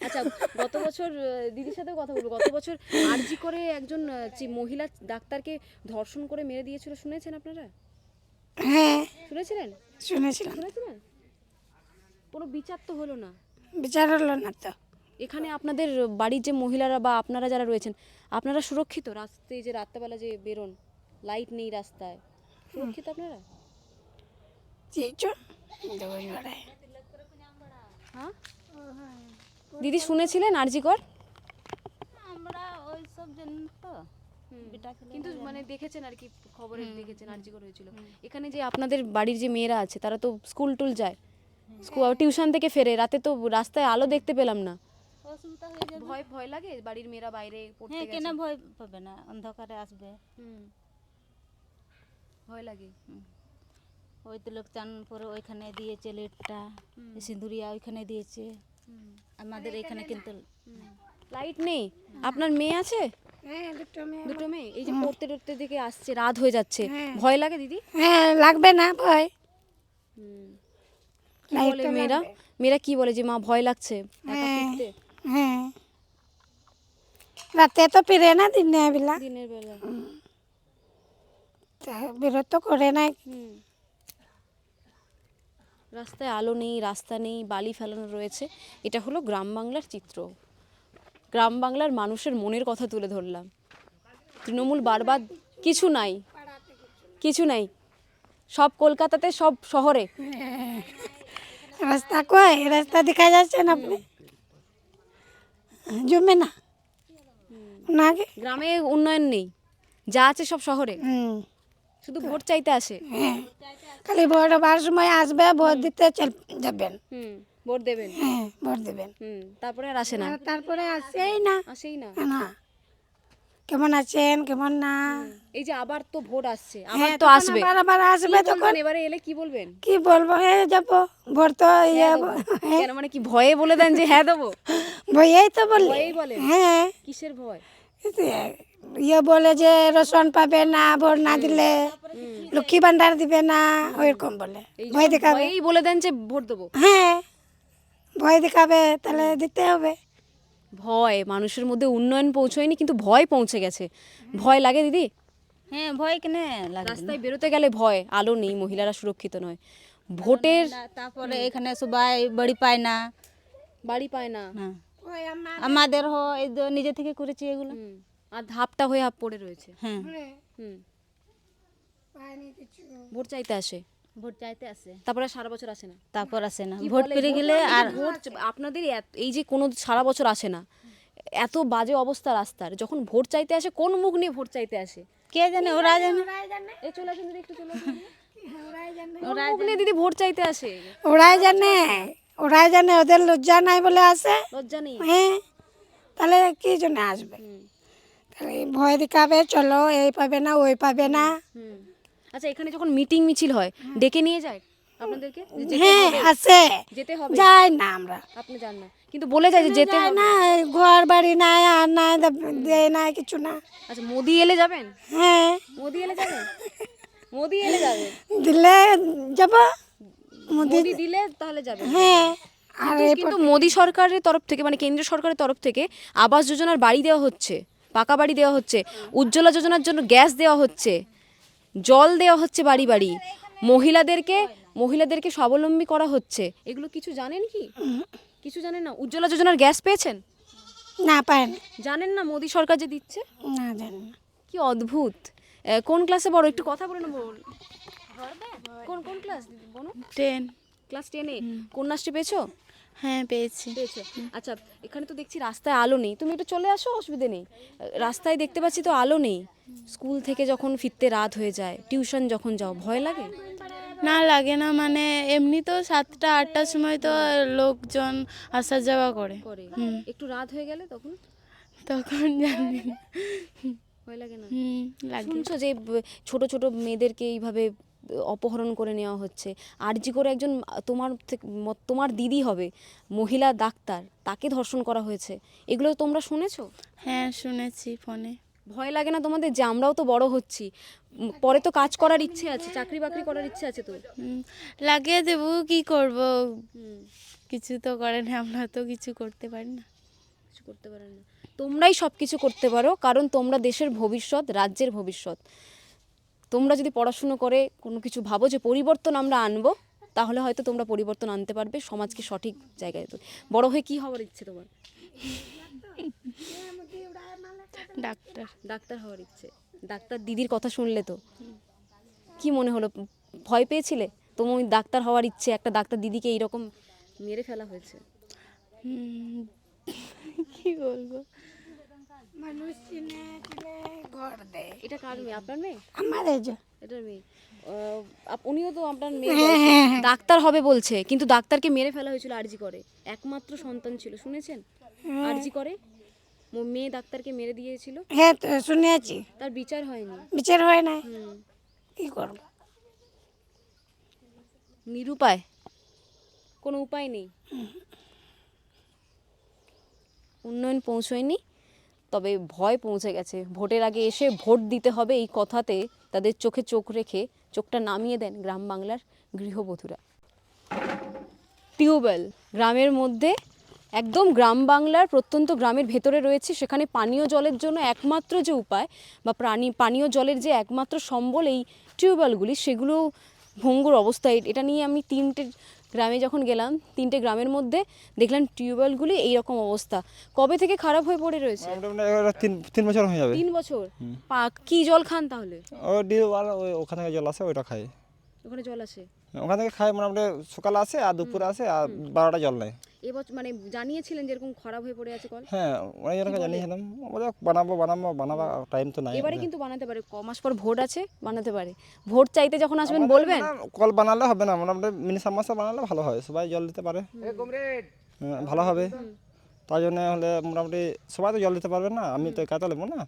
Speaker 1: আচ্ছা, গত বছর দিদির সাথেও কথা বলবো। গত বছর আরজি করে একজন মহিলা ডাক্তারকে ধর্ষণ করে মেরে দিয়েছিল, শুনেছেন আপনারা?
Speaker 6: হ্যাঁ
Speaker 1: শুনেছিলেন?
Speaker 6: শুনেছিলাম,
Speaker 1: শুনেছিলেন? কোনো বিচার তো হলো না।
Speaker 6: বিচার হলো না তো।
Speaker 1: এখানে আপনাদের বাড়ির যে মহিলারা বা আপনারা যারা রয়েছেন, আপনারা সুরক্ষিত? রাস্তায় যে রাত্রেবেলা যে বেরোন, লাইট নেই রাস্তায়, সুরক্ষিত আপনারা? হ্যাঁ দিদি শুনেছিলেন আরজি কর?
Speaker 5: আমরা ওই সব জানি তো,
Speaker 1: কিন্তু মানে দেখেছেন আর কি, খবরে দেখেছেন আরজি কর হয়েছিল। এখানে যে আপনাদের বাড়ির যে মেয়েরা আছে তারা তো স্কুল টুল যায়, টিউশন থেকে ফেরে, রাতে তো রাস্তায় আলো দেখতে পেলাম না।
Speaker 5: অসুবিধা হয়ে যাবে।
Speaker 1: ভয় লাগে বাড়ির মেয়েরা বাইরে পড়তে
Speaker 5: হ্যাঁ,
Speaker 1: গেছে?
Speaker 5: কেন ভয় পাবে না, অন্ধকারে আসবে।
Speaker 1: ভয় লাগে।
Speaker 5: ওই তো লোক চান পরে ওইখানে দিয়েছে লেটটা, সিঁদুরিয়া ওইখানে দিয়েছে, আমাদের এখানে কিন্তু
Speaker 1: লাইট নেই। আপনার মেয়ে আছে?
Speaker 6: হ্যাঁ দুটো মেয়ে।
Speaker 1: দুটো মেয়ে। এই যে পড়তে টড়তে দিকে আসছে, রাত হয়ে যাচ্ছে, ভয় লাগে দিদি?
Speaker 6: হ্যাঁ লাগবে না ভয়।
Speaker 1: কি বলে মেয়েরা কি বলে যে মা ভয় লাগছে একা ফিরতে?
Speaker 6: হ্যাঁ রাতে তো ফিরে না, দিনের বেলা
Speaker 1: দিনের বেলা।
Speaker 6: বিরত করে না।
Speaker 1: রাস্তায় আলো নেই, রাস্তা নেই, বালি ফেলানো রয়েছে। এটা হলো গ্রাম বাংলার চিত্র। গ্রাম বাংলার মানুষের মনের কথা তুলে ধরলাম। তৃণমূল বারবার কিছু নাই, কিছু নাই, সব কলকাতাতে, সব শহরে।
Speaker 6: রাস্তা কই, রাস্তা দেখা যাচ্ছে না আপনি? জমে না না গে।
Speaker 1: গ্রামে উন্নয়ন নেই, যা আছে সব শহরে।
Speaker 6: হুম।
Speaker 1: শুধু ভোট চাইতে আসে।
Speaker 6: হ্যাঁ খালি ভোট হবার সময় আসবে, ভোট দিতে যাবেন।
Speaker 1: ভোট দেবেন।
Speaker 6: হ্যাঁ ভোট দেবেন,
Speaker 1: তারপরে আর আসে না,
Speaker 6: আর তারপরে আসেই না।
Speaker 1: আসেই না।
Speaker 6: না কেমন আছেন কেমন না।
Speaker 1: এই যে আবার তো ভোট আসছে, আবার
Speaker 6: হ্যাঁ
Speaker 1: তো
Speaker 6: তখন
Speaker 1: আসবে।
Speaker 6: আবার আসবে,
Speaker 1: কি
Speaker 6: তখন
Speaker 1: বলবেন এবারে এলে? কি বলবেন?
Speaker 6: কি বলবো, হ্যাঁ যাবো ভোট তো
Speaker 1: কেন মানে কি ভয়ে বলে দেন যে হ্যাঁ দেবো?
Speaker 6: ভয়েই তো বললে।
Speaker 1: ভয়েই বলেন?
Speaker 6: হ্যাঁ
Speaker 1: কিসের ভয়?
Speaker 6: বলে যে রেশন পাবে না, ভোট না দিলে লক্ষ্মী ভান্ডার দিবে না, ওইরকম বলে ভয় দেখাবে।
Speaker 1: ভয়েই বলে দেন যে ভোট দেবো।
Speaker 6: হ্যাঁ ভয় দেখাবে, তাহলে দিতে হবে।
Speaker 1: ভয়, মানুষের মধ্যে উন্নয়ন পৌঁছয়নি কিন্তু ভয় পৌঁছে গেছে। ভয় লাগে দিদি?
Speaker 5: হ্যাঁ ভয় কেন লাগে।
Speaker 1: রাস্তায় বেরোতে গেলে ভয়, আলো নেই, মহিলারা সুরক্ষিত নয়। ভোটের
Speaker 5: তারপরে এখানে সবাই বাড়ি পায় না,
Speaker 1: বাড়ি পায় না।
Speaker 5: না আমাদের এই তো নিজে থেকে করেছি এগুলো।
Speaker 1: আর হাফটা হয়ে হাফ পড়ে রয়েছে।
Speaker 5: হ্যাঁ
Speaker 1: হুম ভোট চাইতে আসে,
Speaker 5: ভোট চাইতে আসে,
Speaker 1: তারপরে সারা বছর আসে না।
Speaker 5: তারপর আসে না,
Speaker 1: কি
Speaker 5: ভোট
Speaker 1: বলে?
Speaker 5: পেরে
Speaker 1: ভোট
Speaker 5: গেলে
Speaker 1: মানে
Speaker 5: আর
Speaker 1: ভোট আপনাদের এই যে কোনো সারা বছর আসে না, এত বাজে অবস্থা রাস্তার, যখন ভোট চাইতে আসে কোন মুখ নিয়ে ভোট চাইতে আসে?
Speaker 5: কে জানে, ওরা জানে।
Speaker 1: এই চলে আসুন দিদি, একটু চলে আসুন। কোন মুখ নিয়ে দিদি ভোট চাইতে আসে?
Speaker 6: ওরাই জানে ওদের লজ্জা নাই বলে আসে।
Speaker 1: লজ্জা নেই?
Speaker 6: হ্যাঁ, তাহলে কি জন্য আসবে? তাহলে ভয় দেখাবে, চলো এই পাবে না ওই পাবে না।
Speaker 1: আচ্ছা, এখানে যখন মিটিং মিছিল হয় ডেকে নিয়ে যায় আপনাদেরকে? যে যেতে
Speaker 6: হ্যাঁ
Speaker 1: হবে?
Speaker 6: আসে,
Speaker 1: যেতে হবে?
Speaker 6: যাই না আমরা,
Speaker 1: আপনি যান না, কিন্তু বলে যায় যে যেতে
Speaker 6: যাই
Speaker 1: হবে।
Speaker 6: না, এই ঘর বাড়ি নাই আর নাই, দেয় নাই কিছু না।
Speaker 1: আচ্ছা, মোদি এলে যাবেন?
Speaker 6: হ্যাঁ,
Speaker 1: মোদি এলে যাবেন? মোদি এলে যাবেন?
Speaker 6: দিলে যাব।
Speaker 1: মোদি দিলে তাহলে যাবেন।
Speaker 6: হ্যাঁ, আর
Speaker 1: কিন্তু মোদি সরকারের তরফ থেকে, মানে কেন্দ্রীয় সরকারের তরফ থেকে আবাস যোজনার বাড়ি দেওয়া হচ্ছে, পাকা বাড়ি দেওয়া হচ্ছে, উজ্জ্বলা যোজনার জন্য গ্যাস দেওয়া হচ্ছে, জল দেওয়া হচ্ছে বাড়ি বাড়ি, মহিলাদেরকে স্বাবলম্বী করা হচ্ছে। এগুলো কিছু জানেন কি? কিছু জানেন না? উজ্জ্বলা যোজনার গ্যাস পেয়েছেন?
Speaker 6: না পায় না,
Speaker 1: জানেন না মোদি সরকার যে দিচ্ছে?
Speaker 6: না জানি না।
Speaker 1: কি অদ্ভুত। কোন ক্লাসে বড়? একটু কথা বলে নেবো। কোন কোন ক্লাস বলো?
Speaker 5: 10।
Speaker 1: ক্লাস 10-এ কন্যাশ্রী পেয়েছো?
Speaker 5: হ্যাঁ পেয়েছি।
Speaker 1: পেয়েছো। আচ্ছা, এখানে তো দেখছি রাস্তায় আলো নেই, তুমি একটু চলে আসো, অসুবিধে নেই। রাস্তায় দেখতে পাচ্ছি তো আলো নেই। স্কুল থেকে যখন ফিরতে রাত হয়ে যায়, টিউশন যখন যাও, ভয় লাগে?
Speaker 8: না লাগে না, মানে এমনি তো 7টা 8টার সময় তো লোকজন আসা যাওয়া করে,
Speaker 1: করে একটু রাত হয়ে গেলে তখন
Speaker 8: তখন জানি না।
Speaker 1: ভয় লাগে না?
Speaker 8: লাগে।
Speaker 1: শুনছো যে ছোট ছোট মেয়েদেরকে এইভাবে অপহরণ করে নেওয়া হচ্ছে? আরজি করে একজন তোমার দিদি হবে, মহিলা ডাক্তার, তাকে ধর্ষণ করা হয়েছে। এগুলো তোমরা শুনেছো?
Speaker 8: হ্যাঁ শুনেছি ফোনে।
Speaker 1: ভয় লাগে না তোমাদের যে আমরাও তো বড় হচ্ছি, পরে তো কাজ করার ইচ্ছে আছে, চাকরি বাকরি করার ইচ্ছে আছে তো?
Speaker 8: লাগিয়ে দেবো, কি করব, কিছু তো করে না, আমরা তো কিছু করতে পারি না।
Speaker 1: কিছু করতে পারেন না, তোমরাই সব কিছু করতে পারো, কারণ তোমরা দেশের ভবিষ্যৎ, রাজ্যের ভবিষ্যৎ। তোমরা যদি পড়াশুনো করে কোনো কিছু ভাবো যে পরিবর্তন আমরা আনবো, তাহলে হয়তো তোমরা পরিবর্তন আনতে পারবে, সমাজকে সঠিক জায়গায়। বড় হয়ে কি হওয়ার ইচ্ছে তোমার?
Speaker 8: ডাক্তার।
Speaker 1: ডাক্তার হওয়ার ইচ্ছে। ডাক্তার দিদির কথা শুনলে তো কি মনে হলো? ভয় পেয়েছিলে? তোমার ওই ডাক্তার হওয়ার ইচ্ছে, একটা ডাক্তার দিদিকে এইরকম মেরে ফেলা হয়েছে।
Speaker 8: কি বলবো,
Speaker 6: মানুষ চিনে দিলে ঘর দেয়।
Speaker 1: এটা কার মেয়ে? আপনার মেয়ে?
Speaker 6: আমাদের যে
Speaker 1: এটার মেয়ে। উনিও তো আপনার মেয়ে ডাক্তার হবে বলছে, কিন্তু ডাক্তারকে মেরে ফেলা হয়েছিল আরজি করে, একমাত্র সন্তান ছিল, শুনেছেন? আরজি করে মেয়ে ডাক্তারকে মেরে দিয়েছিল।
Speaker 6: হ্যাঁ তো শুনেছি,
Speaker 1: তার বিচার হয়নি।
Speaker 6: বিচার হয় না, কি করবো?
Speaker 1: নিরুপায়, কোনো উপায় নেই। উন্নয়ন পৌঁছয়নি, তবে ভয় পৌঁছে গেছে। ভোটের আগে এসে ভোট দিতে হবে এই কথাতে তাদের চোখে চোখ রেখে চোখটা নামিয়ে দেন গ্রাম বাংলার গৃহবধূরা। টিউবওয়েল গ্রামের মধ্যে, একদম গ্রাম বাংলার প্রত্যন্ত গ্রামের ভেতরে রয়েছে, সেখানে পানীয় জলের জন্য একমাত্র যে উপায় বা পানীয় জলের যে একমাত্র সম্বল এই টিউবওয়েলগুলি, সেগুলো ভঙ্গুর অবস্থায়। এটা নিয়ে আমি 3টে গ্রামে যখন গেলাম, 3টে গ্রামের মধ্যে দেখলাম টিউবওয়েলগুলি এইরকম অবস্থা। কবে থেকে খারাপ হয়ে পড়ে রয়েছে?
Speaker 7: তিন বছর হয়ে যাবে।
Speaker 1: 3 বছর। কি জল খান তাহলে?
Speaker 7: ও ডিউবার ওখান থেকে জল আসে, ওইটা খাই।
Speaker 1: ওখানে জল আসে?
Speaker 7: ওখান থেকে খাই, মোটামুটি সকালে আসে আর দুপুরে আসে, আর 12টা জল নেয়।
Speaker 1: এবছর মানে জানিয়েছিলেন যেরকম খারাপ হয়ে পড়ে আছে কল?
Speaker 7: হ্যাঁ অনেকজনকে জানিয়েছিলাম, ওদের বানাবো টাইম তো নাই।
Speaker 1: এবারে কিন্তু বানাতে পারে, মাস পর ভোট আছে, বানাতে পারে। ভোট চাইতে যখন আসবেন বলবেন।
Speaker 7: কল বানালে হবে না, মোটামুটি মিনি সাবমার্সাল বানালে ভালো হয়, সবাই জল দিতে পারে, ভালো হবে। তার জন্য হলে মোটামুটি সবাই তো জল দিতে পারবে না, আমি তো একা তো নেবো না।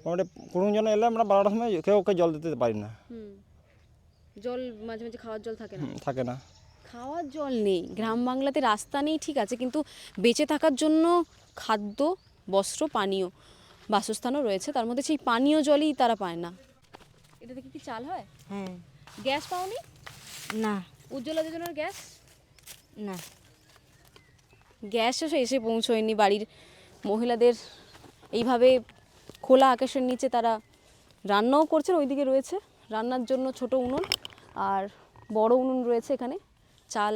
Speaker 7: মোটামুটি কোনো জন এলে আমরা 12টার সময় কেউ ওকে জল দিতে পারি না।
Speaker 1: জল মাঝে মাঝে খাওয়ার জল থাকে না?
Speaker 7: থাকে না,
Speaker 1: খাওয়ার জল নেই গ্রাম বাংলাতে। রাস্তা নেই ঠিক আছে, কিন্তু বেঁচে থাকার জন্য খাদ্য, বস্ত্র, পানীয়, বাসস্থানও রয়েছে, তার মধ্যে সেই পানীয় জলই তারা পায় না। এটা থেকে কি চাল হয়? গ্যাস পাওনি?
Speaker 5: না।
Speaker 1: উজ্জ্বলা যোজনার গ্যাস?
Speaker 5: না।
Speaker 1: গ্যাসও এসে পৌঁছয়নি বাড়ির মহিলাদের। এইভাবে খোলা আকাশের নিচে তারা রান্নাও করছেন। ওইদিকে রয়েছে রান্নার জন্য ছোট উনুন, আর বড় উনুন রয়েছে এখানে, চাল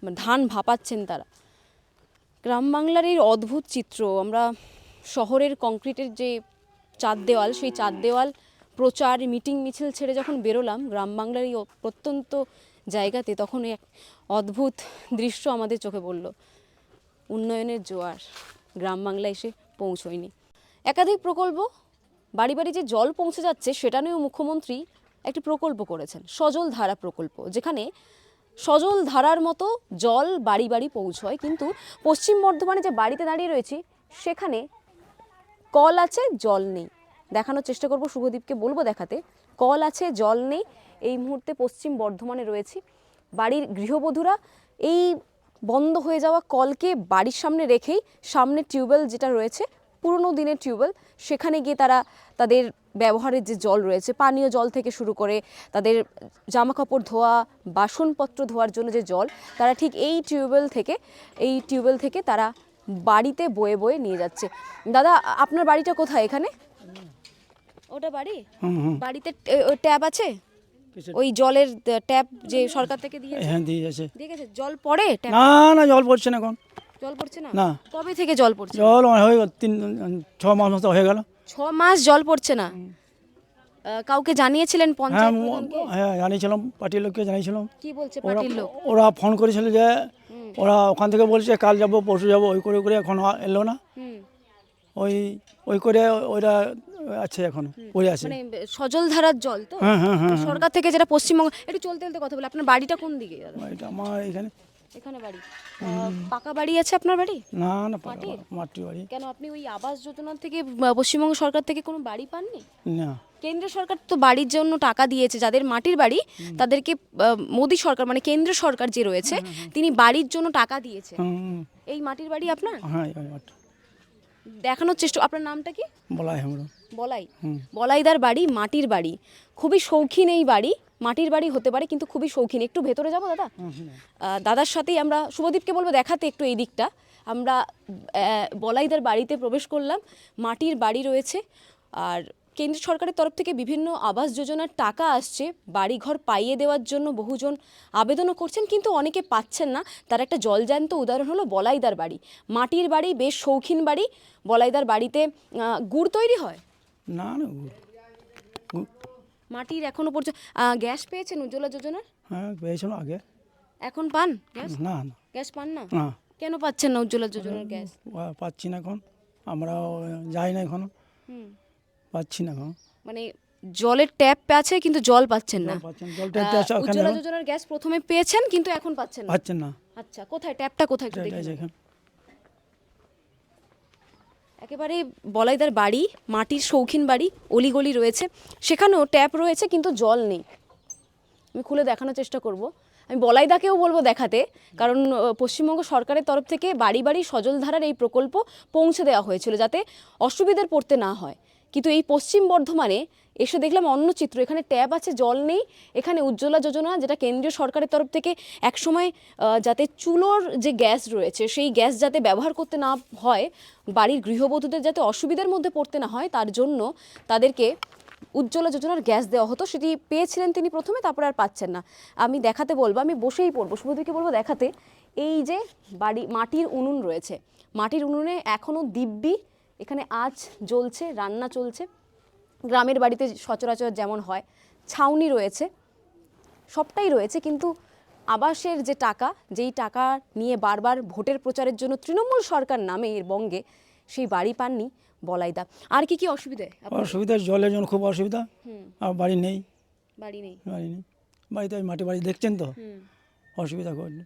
Speaker 1: ধান ভাপাচ্ছেন তারা। গ্রাম বাংলার এই অদ্ভুত চিত্র, আমরা শহরের কংক্রিটের যে চার দেওয়াল, সেই চার দেওয়াল প্রচার মিটিং মিছিল ছেড়ে যখন বেরোলাম গ্রাম বাংলার এই প্রত্যন্ত জায়গাতে, তখন এক অদ্ভুত দৃশ্য আমাদের চোখে পড়ল। উন্নয়নের জোয়ার গ্রাম বাংলায় এসে পৌঁছয়নি। একাধিক প্রকল্প, বাড়ি বাড়ি যে জল পৌঁছে যাচ্ছে সেটা নিয়েও মুখ্যমন্ত্রী একটি প্রকল্প করেছেন, সজল ধারা প্রকল্প, যেখানে সজল ধারার মতো জল বাড়ি বাড়ি পৌঁছয়। কিন্তু পশ্চিম বর্ধমানে যে বাড়িতে দাঁড়িয়ে রয়েছি সেখানে কল আছে, জল নেই। দেখানোর চেষ্টা করব, শুভদীপকে বলবো দেখাতে। কল আছে, জল নেই। এই মুহূর্তে পশ্চিম বর্ধমানে রয়েছি। বাড়ির গৃহবধূরা এই বন্ধ হয়ে যাওয়া কলকে বাড়ির সামনে রেখেই সামনে টিউবওয়েল যেটা রয়েছে, পুরনো দিনের টিউবওয়েল, সেখানে গিয়ে তারা তাদের ব্যবহারের যে জল রয়েছে, পানীয় জল থেকে শুরু করে তাদের জামা কাপড় ধোয়া, বাসনপত্র ধোয়ার জন্য যে জল, তারা ঠিক এই টিউবওয়েল থেকে তারা বাড়িতে বয়ে বয়ে নিয়ে যাচ্ছে। দাদা, আপনার বাড়িটা কোথায়? এখানে ওটা বাড়ি? বাড়িতে ট্যাপ আছে? ওই জলের ট্যাপ যে সরকার থেকে দিয়েছে?
Speaker 4: হ্যাঁ দিয়ে আছে।
Speaker 1: দিয়ে গেছে? জল পড়ে ট্যাপ?
Speaker 4: না না, জল পড়ছে না এখন।
Speaker 1: জল পড়ছে না?
Speaker 4: না।
Speaker 1: কবে থেকে জল পড়ছে?
Speaker 4: জল হয়ে গেল 6 মাস মতো হয়ে গেল।
Speaker 1: 6 মাস জল পড়ছে না? কাউকে জানিয়েছিলেন
Speaker 4: হ্যাঁ
Speaker 1: পঞ্চায়েত প্রধানকে?
Speaker 4: হ্যাঁ জানিয়েছিলাম, পার্টির লোককে জানিয়েছিলাম।
Speaker 1: কি বলছে
Speaker 4: ওরা
Speaker 1: পার্টির লোক?
Speaker 4: ওরা ফোন করেছিল যে ওরা ওখান থেকে বলছে কাল যাবো পরশু যাবো, ওই করে করে এখন এলো না। ওই করে ওইটা আছে, এখন পড়ে আছে।
Speaker 1: মানে সজল ধারার জল তো?
Speaker 4: হ্যাঁ হ্যাঁ হ্যাঁ।
Speaker 1: সরকার থেকে যেটা পশ্চিমবঙ্গ, একটু চলতে চলতে কথা বলে। আপনার বাড়িটা কোন দিকে দাদা?
Speaker 4: এটা আমার এখানে।
Speaker 1: এখানে বাড়ি? পাকা বাড়ি আছে আপনার বাড়ি?
Speaker 4: না না, মাটির বাড়ি।
Speaker 1: কেন, আপনি ওই আবাস যোজনা থেকে পশ্চিমবঙ্গ সরকার থেকে কোনো বাড়ি পাননি?
Speaker 4: না।
Speaker 1: কেন্দ্র সরকার তো বাড়ির জন্য টাকা দিয়েছে, যাদের মাটির বাড়ি তাদেরকে মোদী সরকার মানে কেন্দ্র সরকার যে রয়েছে তিনি বাড়ির জন্য টাকা দিয়েছে। এই মাটির বাড়ি আপনার?
Speaker 4: হ্যাঁ।
Speaker 1: দেখানোর চেষ্টা। আপনার নামটা কি?
Speaker 4: বলাই আমরা।
Speaker 1: বলাই? বলাইদার বাড়ি, মাটির বাড়ি। খুবই শৌখিন এই বাড়ি, মাটির বাড়ি হতে পারে কিন্তু খুবই শৌখিন। একটু ভেতরে যাবো দাদা? দাদার সাথেই আমরা, শুভদীপকে বলবো দেখাতে একটু এই দিকটা। আমরা বলাইদার বাড়িতে প্রবেশ করলাম। মাটির বাড়ি রয়েছে, আর কেন্দ্র সরকারের তরফ থেকে বিভিন্ন আবাস যোজনার টাকা আসছে, বাড়িঘর পাইয়ে দেওয়ার জন্য বহুজন আবেদনও করছেন, কিন্তু অনেকে পাচ্ছেন না। তার একটা জলজ্যান্ত উদাহরণ হলো বলাইদার বাড়ি। মাটির বাড়ি, বেশ শৌখিন বাড়ি। বলাইদার বাড়িতে গুড় তৈরি হয়?
Speaker 4: না না,
Speaker 1: মাটির এখনো পর্যন্ত। গ্যাস পেয়েছেন উজ্জ্বলা যোজনার?
Speaker 4: হ্যাঁ পেয়েছিল আগে।
Speaker 1: এখন পান গ্যাস?
Speaker 4: না না।
Speaker 1: গ্যাস পান না?
Speaker 4: না।
Speaker 1: কেন পাচ্ছেন না উজ্জ্বলা যোজনার গ্যাস?
Speaker 4: পাচ্ছি না এখন, আমরা যাই না এখনো, পাচ্ছি না এখন।
Speaker 1: মানে জলের ট্যাপ আছে কিন্তু জল পাচ্ছেন না? উজ্জ্বলা
Speaker 4: পাচ্ছেন
Speaker 1: যোজনার গ্যাস প্রথমে পেয়েছেন কিন্তু এখন পাচ্ছেন না?
Speaker 4: না।
Speaker 1: আচ্ছা, কোথায় ট্যাপটা? কোথায় একটু দেখি। একেবারে বলাইদার বাড়ি, মাটির শৌখিন বাড়ি, অলিগলি রয়েছে, সেখানেও ট্যাপ রয়েছে কিন্তু জল নেই। আমি খুলে দেখানোর চেষ্টা করব। আমি বলাইদাকেও বলবো দেখাতে, কারণ পশ্চিমবঙ্গ সরকারের তরফ থেকে বাড়ি বাড়ি সজল ধারার এই প্রকল্প পৌঁছে দেওয়া হয়েছিল যাতে অসুবিধার পড়তে না হয়। কিন্তু এই পশ্চিম বর্ধমানে এসে দেখলাম অন্য চিত্র। এখানে ট্যাপ আছে, জল নেই। এখানে উজ্জ্বলা যোজনা, যেটা কেন্দ্রীয় সরকারের তরফ থেকে একসময় যাতে চুলোর যে গ্যাস রয়েছে সেই গ্যাস যাতে ব্যবহার করতে না হয়, বাড়ির গৃহবধূদের যাতে অসুবিধার মধ্যে পড়তে না হয়, তার জন্য তাদেরকে উজ্জ্বলা যোজনার গ্যাস দেওয়া হতো। সেটি পেয়েছিলেন তিনি প্রথমে, তারপরে আর পাচ্ছেন না। আমি দেখাতে বলবো, আমি বসেই পড়বো, শুভদীপকে বলবো দেখাতে। এই যে বাড়ি, মাটির উনুন রয়েছে, মাটির উনুনে এখনও দিব্যি এখানে আঁচ জ্বলছে, রান্না চলছে। গ্রামের বাড়িতে সচরাচর যেমন হয়, ছাউনি রয়েছে, সবটাই রয়েছে। কিন্তু আবাসের যে টাকা, যেই টাকা নিয়ে বারবার ভোটের প্রচারের জন্য তৃণমূল সরকার নামে এর বঙ্গে, সেই বাড়ি পাননি বলাইদা। আর কি কি অসুবিধা?
Speaker 4: অসুবিধা জলের জন্য খুব অসুবিধা, আর বাড়ি নেই।
Speaker 1: বাড়ি নেই?
Speaker 4: বাড়িতে মাটি বাড়ি দেখছেন তো, অসুবিধা করছে,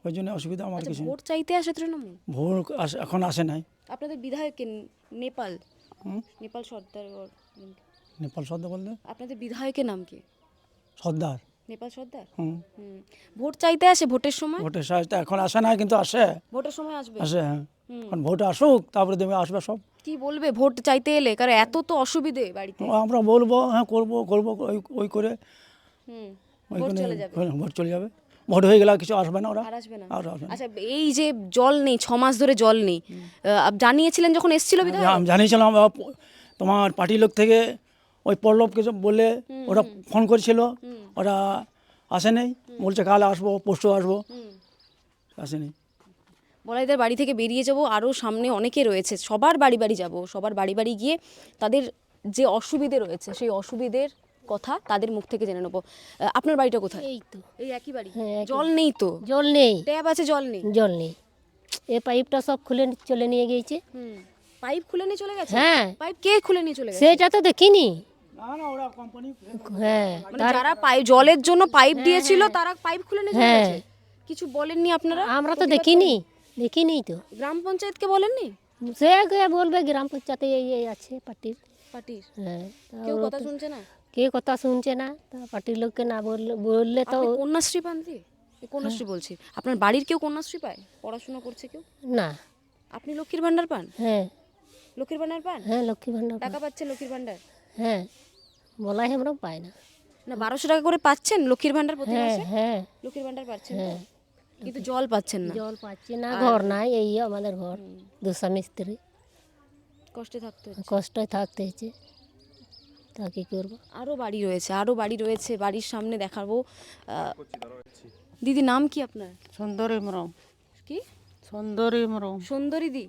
Speaker 4: ওই জন্য অসুবিধা আমার কিছু।
Speaker 1: ভোট চাইতে আসে তৃণমূল?
Speaker 4: ভোট এখন আসে নাই।
Speaker 1: আপনাদের বিধায়ক নেপাল সর্দার?
Speaker 4: নেপাল সর্দার বলতে?
Speaker 1: আপনাদের বিধায়কের নাম কি?
Speaker 4: সর্দার।
Speaker 1: নেপাল সর্দার? ভোট চাইতে আসে ভোটের সময়?
Speaker 4: ভোটের সময় এখন আসে না, কিন্তু আসে।
Speaker 1: ভোটের সময় আসবে?
Speaker 4: আসে, হ্যাঁ। এখন ভোট আসুক, তারপরে দেবে, আসবে সব।
Speaker 1: কি বলবে ভোট চাইতে এলে? কারণ এত তো অসুবিধে বাড়িতে।
Speaker 4: আমরা বলবো হ্যাঁ করবো ওই করে
Speaker 1: ভোট চলে যাবে।
Speaker 4: ভোট চলে যাবে, ভোট হয়ে গেলে কিছু আসবে না, ওরা
Speaker 1: আর আসবে না।
Speaker 4: আচ্ছা,
Speaker 1: এই যে জল নেই, 6 মাস ধরে জল নেই, জানিয়েছিলেন যখন এসেছিল বিধায়ক?
Speaker 4: জানিয়েছিলাম, তোমার পার্টির লোক থেকে ওই পল্লবকে বলে ওরা ফোন করেছিল, ওরা আসে নেই, বলছে কাল আসবো, পরশু আসবো, আসেনি।
Speaker 1: বলাইদার বাড়ি থেকে বেরিয়ে যাব, আরও সামনে অনেকে রয়েছে, সবার বাড়ি বাড়ি যাব, সবার বাড়ি বাড়ি গিয়ে তাদের যে অসুবিধে রয়েছে সেই অসুবিধের কথা তাদের মুখ থেকে জেনে নেবো। আপনার বাড়িটা কোথায়?
Speaker 3: এই তো
Speaker 1: এই একই বাড়ি?
Speaker 3: হ্যাঁ, একই।
Speaker 1: জল নেই তো?
Speaker 3: জল নেই,
Speaker 1: ট্যাপ আছে, জল নেই।
Speaker 3: জল নেই। এ পাইপটা সব খুলে চলে নিয়ে গিয়েছে।
Speaker 1: পাইপ খুলে নিয়ে চলে গেছে?
Speaker 3: হ্যাঁ।
Speaker 1: পাইপ কে খুলে নিয়ে চলে গেছে?
Speaker 3: সেটা তো দেখিনি।
Speaker 4: না না ওরা কোম্পানি
Speaker 3: হ্যাঁ,
Speaker 1: মানে যারা পাইপ জলের জন্য পাইপ দিয়েছিল তারা পাইপ খুলে নিয়ে চলে
Speaker 3: হ্যাঁ।
Speaker 1: গেছে? কিছু বলেননি আপনারা?
Speaker 3: আমরা তো দেখিনি, দেখিনি তো।
Speaker 1: গ্রাম পঞ্চায়েতকে বলেননি?
Speaker 3: সে গিয়ে বলবে গ্রাম পঞ্চায়েতে এই আছে পার্টির।
Speaker 1: পার্টির
Speaker 3: হ্যাঁ,
Speaker 1: কেউ কথা শুনছে না?
Speaker 3: কে কথা শুনছে না, তা পার্টির লোককে না বললে তো
Speaker 1: আপনি কন্যাশ্রী পান? কন্যাশ্রী বলছি, আপনার বাড়ির কেউ কন্যাশ্রী পায়? পড়াশোনা করছে কেউ?
Speaker 3: না।
Speaker 1: আপনি লক্ষ্মীর ভান্ডার পান?
Speaker 3: হ্যাঁ,
Speaker 1: লক্ষ্মীর ভান্ডার পান?
Speaker 3: হ্যাঁ, লক্ষ্মী ভান্ডার
Speaker 1: টাকা পাচ্ছেন লক্ষ্মীর ভান্ডার?
Speaker 3: হ্যাঁ, বলাই আমরা পাই না।
Speaker 1: না 1200 টাকা করে পাচ্ছেন লক্ষ্মীর ভান্ডার প্রতি
Speaker 3: হ্যাঁ,
Speaker 1: মাসে?
Speaker 3: হ্যাঁ,
Speaker 1: লক্ষ্মীর ভান্ডার পাচ্ছেন তো?
Speaker 3: হ্যাঁ।
Speaker 1: কিন্তু জল পাচ্ছেন না,
Speaker 3: জল পাচ্ছি না, ঘর নাই, এই আমাদের ঘর, দু স্বামী স্ত্রী,
Speaker 1: কষ্টে থাকতে হচ্ছে।
Speaker 3: কষ্টে থাকতে হচ্ছে, তা কি করবো।
Speaker 1: আরও বাড়ি রয়েছে, আরও বাড়ি রয়েছে, বাড়ির সামনে দেখাবো। দিদি নাম কি আপনার?
Speaker 9: সুন্দরী হেমব্রম।
Speaker 1: কি?
Speaker 9: সুন্দরী হেমব্রম।
Speaker 1: সুন্দরী দি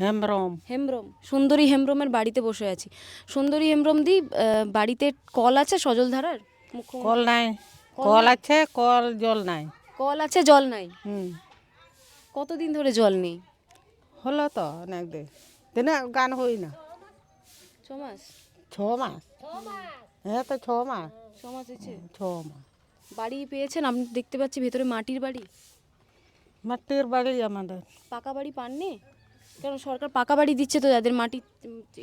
Speaker 9: হেমব্রম।
Speaker 1: হেমব্রম, সুন্দরী হেমব্রমের বাড়িতে বসে আছি। সুন্দরী হেমব্রম দি, বাড়িতে কল আছে সজলধারার?
Speaker 9: কল নাই, কল আছে, কল জল নাই।
Speaker 1: কল আছে, জল নাই।
Speaker 9: হুম,
Speaker 1: কতদিন ধরে জল নেই?
Speaker 9: হলো তো অনেক দিন, দিনে গান হই না।
Speaker 1: 6 মাস?
Speaker 9: 6 মাস। হ্যাঁ তো 6 মাস।
Speaker 1: 6 মাস হয়েছে।
Speaker 9: 6 মাস।
Speaker 1: বাড়ি পেয়েছেন? আপনি দেখতে পাচ্ছি ভেতরে মাটির বাড়ি।
Speaker 9: মাটির বাড়ি আমাদের।
Speaker 1: পাকা বাড়ি পাননি? কারণ সরকার পাকা বাড়ি দিচ্ছে তো, যাদের মাটি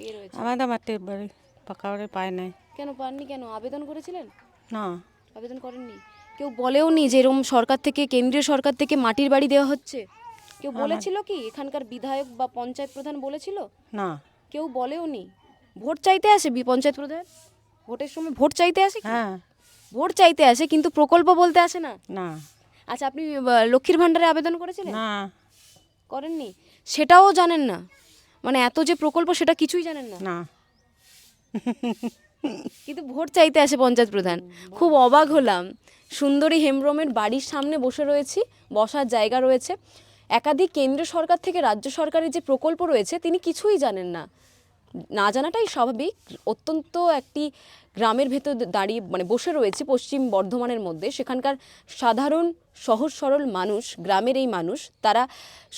Speaker 1: ইয়ে রয়েছে।
Speaker 9: আমাদের মাটির বাড়ি, পাকা বাড়ি পাই নাই।
Speaker 1: কেন পাননি? কেন আবেদন করেছিলেন?
Speaker 9: না,
Speaker 1: আবেদন করেননি? কেউ বলেও নি যে এরকম সরকার থেকে, কেন্দ্রীয় সরকার থেকে মাটির বাড়ি দেওয়া হচ্ছে? কেউ বলেছিল কি? এখানকার বিধায়ক বা পঞ্চায়েত প্রধান বলেছিল?
Speaker 9: না।
Speaker 1: কেউ বলেও নি? ভোট চাইতে আসে পঞ্চায়েত প্রধান? ভোটের সময় ভোট চাইতে আসে কি?
Speaker 9: হ্যাঁ।
Speaker 1: ভোট চাইতে আসে কিন্তু প্রকল্প বলতে আসে না?
Speaker 9: না।
Speaker 1: আচ্ছা, আপনি লক্ষ্মীর ভান্ডারে আবেদন করেছিলেন?
Speaker 9: না।
Speaker 1: করেননি? সেটাও জানেন না? মানে এত যে প্রকল্প সেটা কিছুই জানেন না?
Speaker 9: না।
Speaker 1: কিন্তু ভোট চাইতে আসে পঞ্চায়েত প্রধান। খুব অবাক হলাম। সুন্দরী হেমব্রমের বাড়ির সামনে বসে রয়েছি, বসার জায়গা রয়েছে, একাধিক কেন্দ্র সরকার থেকে রাজ্য সরকারের যে প্রকল্প রয়েছে তিনি কিছুই জানেন না। না জানাটাই স্বাভাবিক। অত্যন্ত একটি গ্রামের ভেতর দাঁড়িয়ে মানে বসে রয়েছে পশ্চিম বর্ধমানের মধ্যে, সেখানকার সাধারণ সহজ সরল মানুষ, গ্রামের এই মানুষ, তারা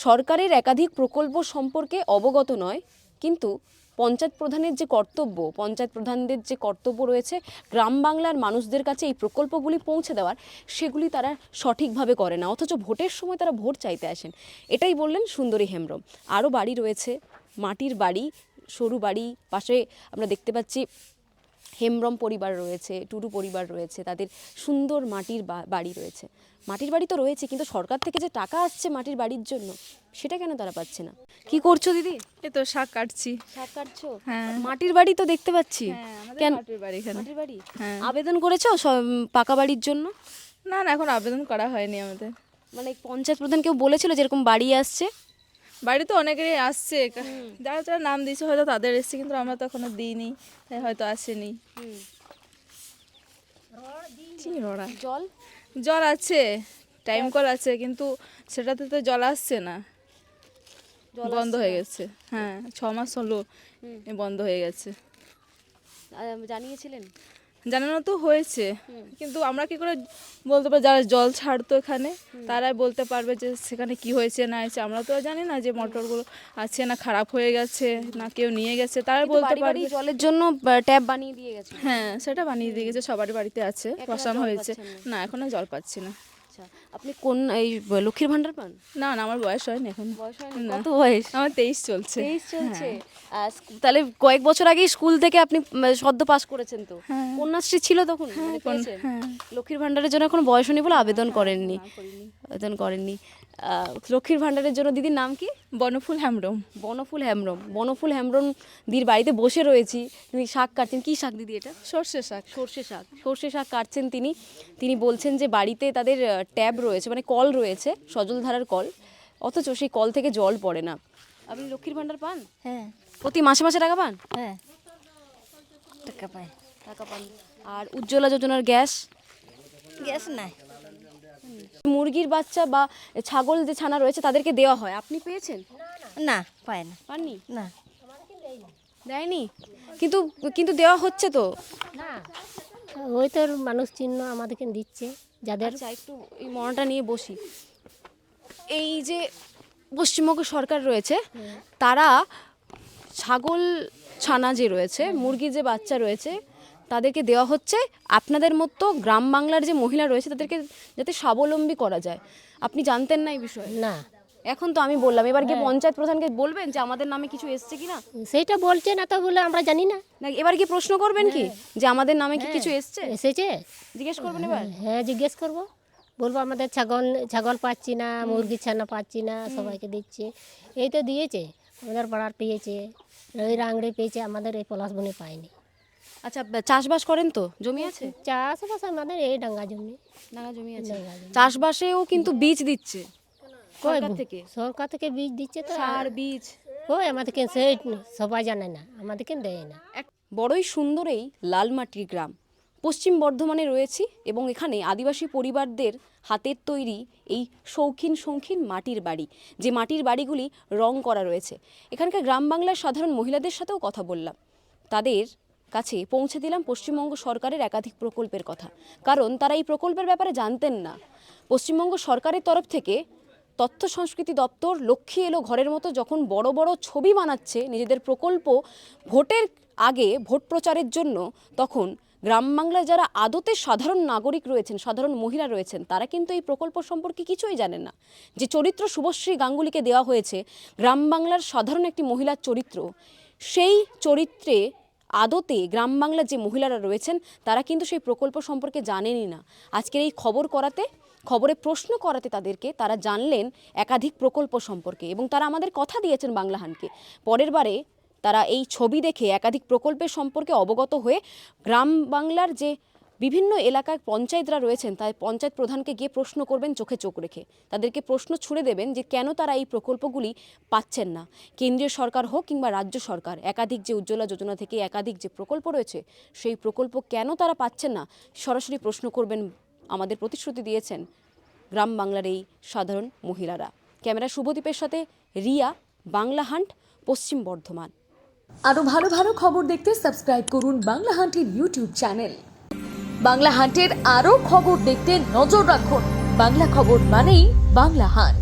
Speaker 1: সরকারের একাধিক প্রকল্প সম্পর্কে অবগত নয়। কিন্তু পঞ্চায়েত প্রধানের যে কর্তব্য, পঞ্চায়েত প্রধানদের যে কর্তব্য রয়েছে গ্রাম বাংলার মানুষদের কাছে এই প্রকল্পগুলি পৌঁছে দেওয়ার, সেগুলি তারা সঠিকভাবে করে না, অথচ ভোটের সময় তারা ভোট চাইতে আসেন। এটাই বললেন সুন্দরী হেমব্রম। আরও বাড়ি রয়েছে, মাটির বাড়ি, সরু বাড়ি, পাশে আমরা দেখতে পাচ্ছি হেমব্রম পরিবার রয়েছে, টুডু পরিবার রয়েছে, তাদের সুন্দর মাটির বাড়ি রয়েছে। মাটির বাড়ি তো রয়েছে, কিন্তু সরকার থেকে যে টাকা আসছে মাটির বাড়ির জন্য সেটা কেন তারা পাচ্ছে না? কি করছো দিদি?
Speaker 8: এই তো শাক কাটছি।
Speaker 1: শাক কাটছো?
Speaker 8: হ্যাঁ।
Speaker 1: মাটির বাড়ি তো দেখতে পাচ্ছি। কেন
Speaker 8: মাটির বাড়ি এখানে।
Speaker 1: মাটির বাড়ি?
Speaker 8: হ্যাঁ।
Speaker 1: আবেদন করেছো পাকা বাড়ির জন্য?
Speaker 8: না না, এখন আবেদন করা হয়নি আমাদের।
Speaker 1: মানে পঞ্চায়েত প্রধান কেউ বলেছিল যেরকম বাড়ি আসছে?
Speaker 8: বাড়ি তো অনেকেরই আসছে, যারা যারা নাম দিয়েছে হয়তো তাদের এসছে, কিন্তু আমরা তো এখনো দিইনি, তাই হয়তো আসেনি। কি রড়া?
Speaker 1: জল?
Speaker 8: জল আছে, টাইম কল আছে, কিন্তু সেটাতে তো জল আসছে না, বন্ধ হয়ে গেছে। হ্যাঁ, 6 মাস হলো বন্ধ হয়ে গেছে।
Speaker 1: জানিয়েছিলেন?
Speaker 8: জানানো তো হয়েছে, কিন্তু আমরা কি করে বলতে পারি? যারা জল ছাড়তো এখানে তারাই বলতে পারবে যে সেখানে কি হয়েছে না হয়েছে। আমরা তো আর জানি না যে মোটরগুলো আছে না খারাপ হয়ে গেছে না কেউ নিয়ে গেছে, তারাই বলতে
Speaker 1: বাড়ি
Speaker 8: পারবে।
Speaker 1: জলের জন্য ট্যাপ বানিয়ে দিয়ে গেছে?
Speaker 8: হ্যাঁ, সেটা বানিয়ে দিয়ে গেছে, সবারই বাড়িতে আছে, বসানো হয়েছে। না, এখনো জল পাচ্ছি না।
Speaker 1: আচ্ছা, আপনি কোন এই লক্ষ্মীর ভান্ডার পান?
Speaker 8: না না, আমার বয়স হয়নি এখন।
Speaker 1: বয়স হয়নি?
Speaker 8: না।
Speaker 1: কত বয়স?
Speaker 8: আমার 23 চলছে।
Speaker 1: 23 চলছে? তাহলে কয়েক বছর আগেই স্কুল থেকে আপনি সদ্য পাস করেছেন তো? কন্যাশ্রী ছিল তখন? মানে পেয়েছেন? লক্ষ্মীর ভান্ডারের জন্য এখন বয়স হয়নি বলে আবেদন করেননি? আবেদন করেননি। লক্ষ্মীর ভান্ডারের জন্য দিদির নাম কি?
Speaker 8: বনফুল হেমব্রম।
Speaker 1: বনফুল হেমব্রম। বনফুল হেমব্রম দিদির বাড়িতে বসে রয়েছি। তিনি শাক কাটছেন। কি শাক দিদি এটা?
Speaker 8: সর্ষে শাক।
Speaker 1: সর্ষে শাক। সর্ষে শাক কাটছেন তিনি। তিনি বলছেন যে বাড়িতে তাদের ট্যাব রয়েছে, মানে কল রয়েছে, সজলধারার কল, অথচ সেই কল থেকে জল পড়ে না। আপনি লক্ষ্মীর ভান্ডার পান?
Speaker 3: হ্যাঁ,
Speaker 1: প্রতি মাসে মাসে টাকা পান?
Speaker 3: হ্যাঁ, টাকা পাই।
Speaker 1: টাকা পান। আর উজ্জ্বলা যোজনার গ্যাস?
Speaker 3: গ্যাস নাই।
Speaker 1: মুরগির বাচ্চা বা ছাগল যে ছানা রয়েছে তাদেরকে দেওয়া হয়, আপনি পেয়েছেন?
Speaker 3: না পায় না।
Speaker 1: পাননি?
Speaker 3: না
Speaker 1: দেয়নি, কিন্তু কিন্তু দেওয়া হচ্ছে তো।
Speaker 3: না ওই তোর মানুষ চিহ্ন আমাদেরকে দিচ্ছে যাদের
Speaker 1: আচ্ছা, একটু এই মনটা নিয়ে বসি। এই যে পশ্চিমবঙ্গ সরকার রয়েছে, তারা ছাগল ছানা যে রয়েছে, মুরগির যে বাচ্চা রয়েছে, তাদেরকে দেওয়া হচ্ছে আপনাদের মতো গ্রাম বাংলার যে মহিলা রয়েছে তাদেরকে যাতে স্বাবলম্বী করা যায়। আপনি জানতেন না এই বিষয়ে?
Speaker 3: না
Speaker 1: এখন তো আমি বললাম, এবার কি পঞ্চায়েত প্রধানকে বলবেন যে আমাদের নামে কিছু এসছে কিনা?
Speaker 3: সেইটা বলছে না তো বলে আমরা জানি না।
Speaker 1: না এবার কি প্রশ্ন করবেন কি যে আমাদের নামে কি কিছু এসছে?
Speaker 3: এসেছে
Speaker 1: জিজ্ঞেস করবেন এবার?
Speaker 3: হ্যাঁ জিজ্ঞেস করব, বলবো আমাদের ছাগল পাচ্ছি না, মুরগির ছানা পাচ্ছি না, সবাইকে দিচ্ছে। এই তো দিয়েছে, আমাদের পাড়ার পেয়েছে, ওই রাংড়ে পেয়েছে, আমাদের এই পলাশবনে পায়নি।
Speaker 1: আচ্ছা, চাষবাস করেন তো? জমি আছে?
Speaker 3: চাষবাস আমাদের এই ডাঙ্গা জমি।
Speaker 1: নাগা জমি আছে। চাষবাসেও কিন্তু বীজ দিচ্ছে সরকার থেকে,
Speaker 3: সরকার থেকে বীজ দিচ্ছে তো,
Speaker 1: সার বীজ।
Speaker 3: ওই আমাদেরকে সেই সবাই জানে না, আমাদেরকে দেয় না।
Speaker 1: এক বড়ই সুন্দর এই লালমাটির গ্রাম পশ্চিম বর্ধমানে রয়েছি, এবং এখানে আদিবাসী পরিবারদের হাতের তৈরি এই শৌখিন মাটির বাড়ি, যে মাটির বাড়িগুলি রং করা রয়েছে। এখানকার গ্রাম বাংলার সাধারণ মহিলাদের সাথেও কথা বললাম, তাদের কাছে পৌঁছে দিলাম পশ্চিমবঙ্গ সরকারের একাধিক প্রকল্পের কথা, কারণ তারা এই প্রকল্পের ব্যাপারে জানতেন না। পশ্চিমবঙ্গ সরকারের তরফ থেকে তথ্য সংস্কৃতি দপ্তর লক্ষ্মী এলো ঘরের মতো যখন বড় বড় ছবি বানাচ্ছে নিজেদের প্রকল্প ভোটের আগে, ভোট প্রচারের জন্য, তখন গ্রাম বাংলার যারা আদতে সাধারণ নাগরিক রয়েছেন, সাধারণ মহিলা রয়েছেন, তারা কিন্তু এই প্রকল্প সম্পর্কে কিছুই জানেন না। যে চরিত্র শুভশ্রী গাঙ্গুলিকে দেওয়া হয়েছে, গ্রাম বাংলার সাধারণ একটি মহিলার চরিত্র, সেই চরিত্রে আদতে গ্রাম বাংলার যে মহিলারা রয়েছেন তারা কিন্তু সেই প্রকল্প সম্পর্কে জানেনই না। আজকের এই খবরে প্রশ্ন করাতে তাদেরকে তারা জানলেন একাধিক প্রকল্প সম্পর্কে, এবং তারা আমাদের কথা দিয়েছেন বাংলাহানকে পরের বারে তারা এই ছবি দেখে একাধিক প্রকল্পের সম্পর্কে অবগত হয়ে গ্রাম বাংলার যে বিভিন্ন এলাকার পঞ্চায়েতরা রয়েছেন তাই পঞ্চায়েত প্রধানকে গিয়ে প্রশ্ন করবেন চোখে চোখ রেখে, তাদেরকে প্রশ্ন ছুড়ে দেবেন যে কেন তারা এই প্রকল্পগুলি পাচ্ছেন না। কেন্দ্রীয় সরকার হোক কিংবা রাজ্য সরকার, একাধিক যে উজ্জ্বলা যোজনা থেকে একাধিক যে প্রকল্প রয়েছে সেই প্রকল্প কেন তারা পাচ্ছেন না, সরাসরি প্রশ্ন করবেন। আমাদের প্রতিশ্রুতি দিয়েছেন গ্রাম বাংলার এই সাধারণ মহিলারা। ক্যামেরা শুভদীপের সাথে রিয়া, বাংলা হান্ট, পশ্চিম বর্ধমান।
Speaker 10: আরো ভালো ভালো খবর দেখতে সাবস্ক্রাইব করুন বাংলা হান্টের ইউটিউব চ্যানেল। বাংলা হান্টের আরো খবর দেখতে নজর রাখুন। বাংলা খবর মানেই বাংলা হান্ট।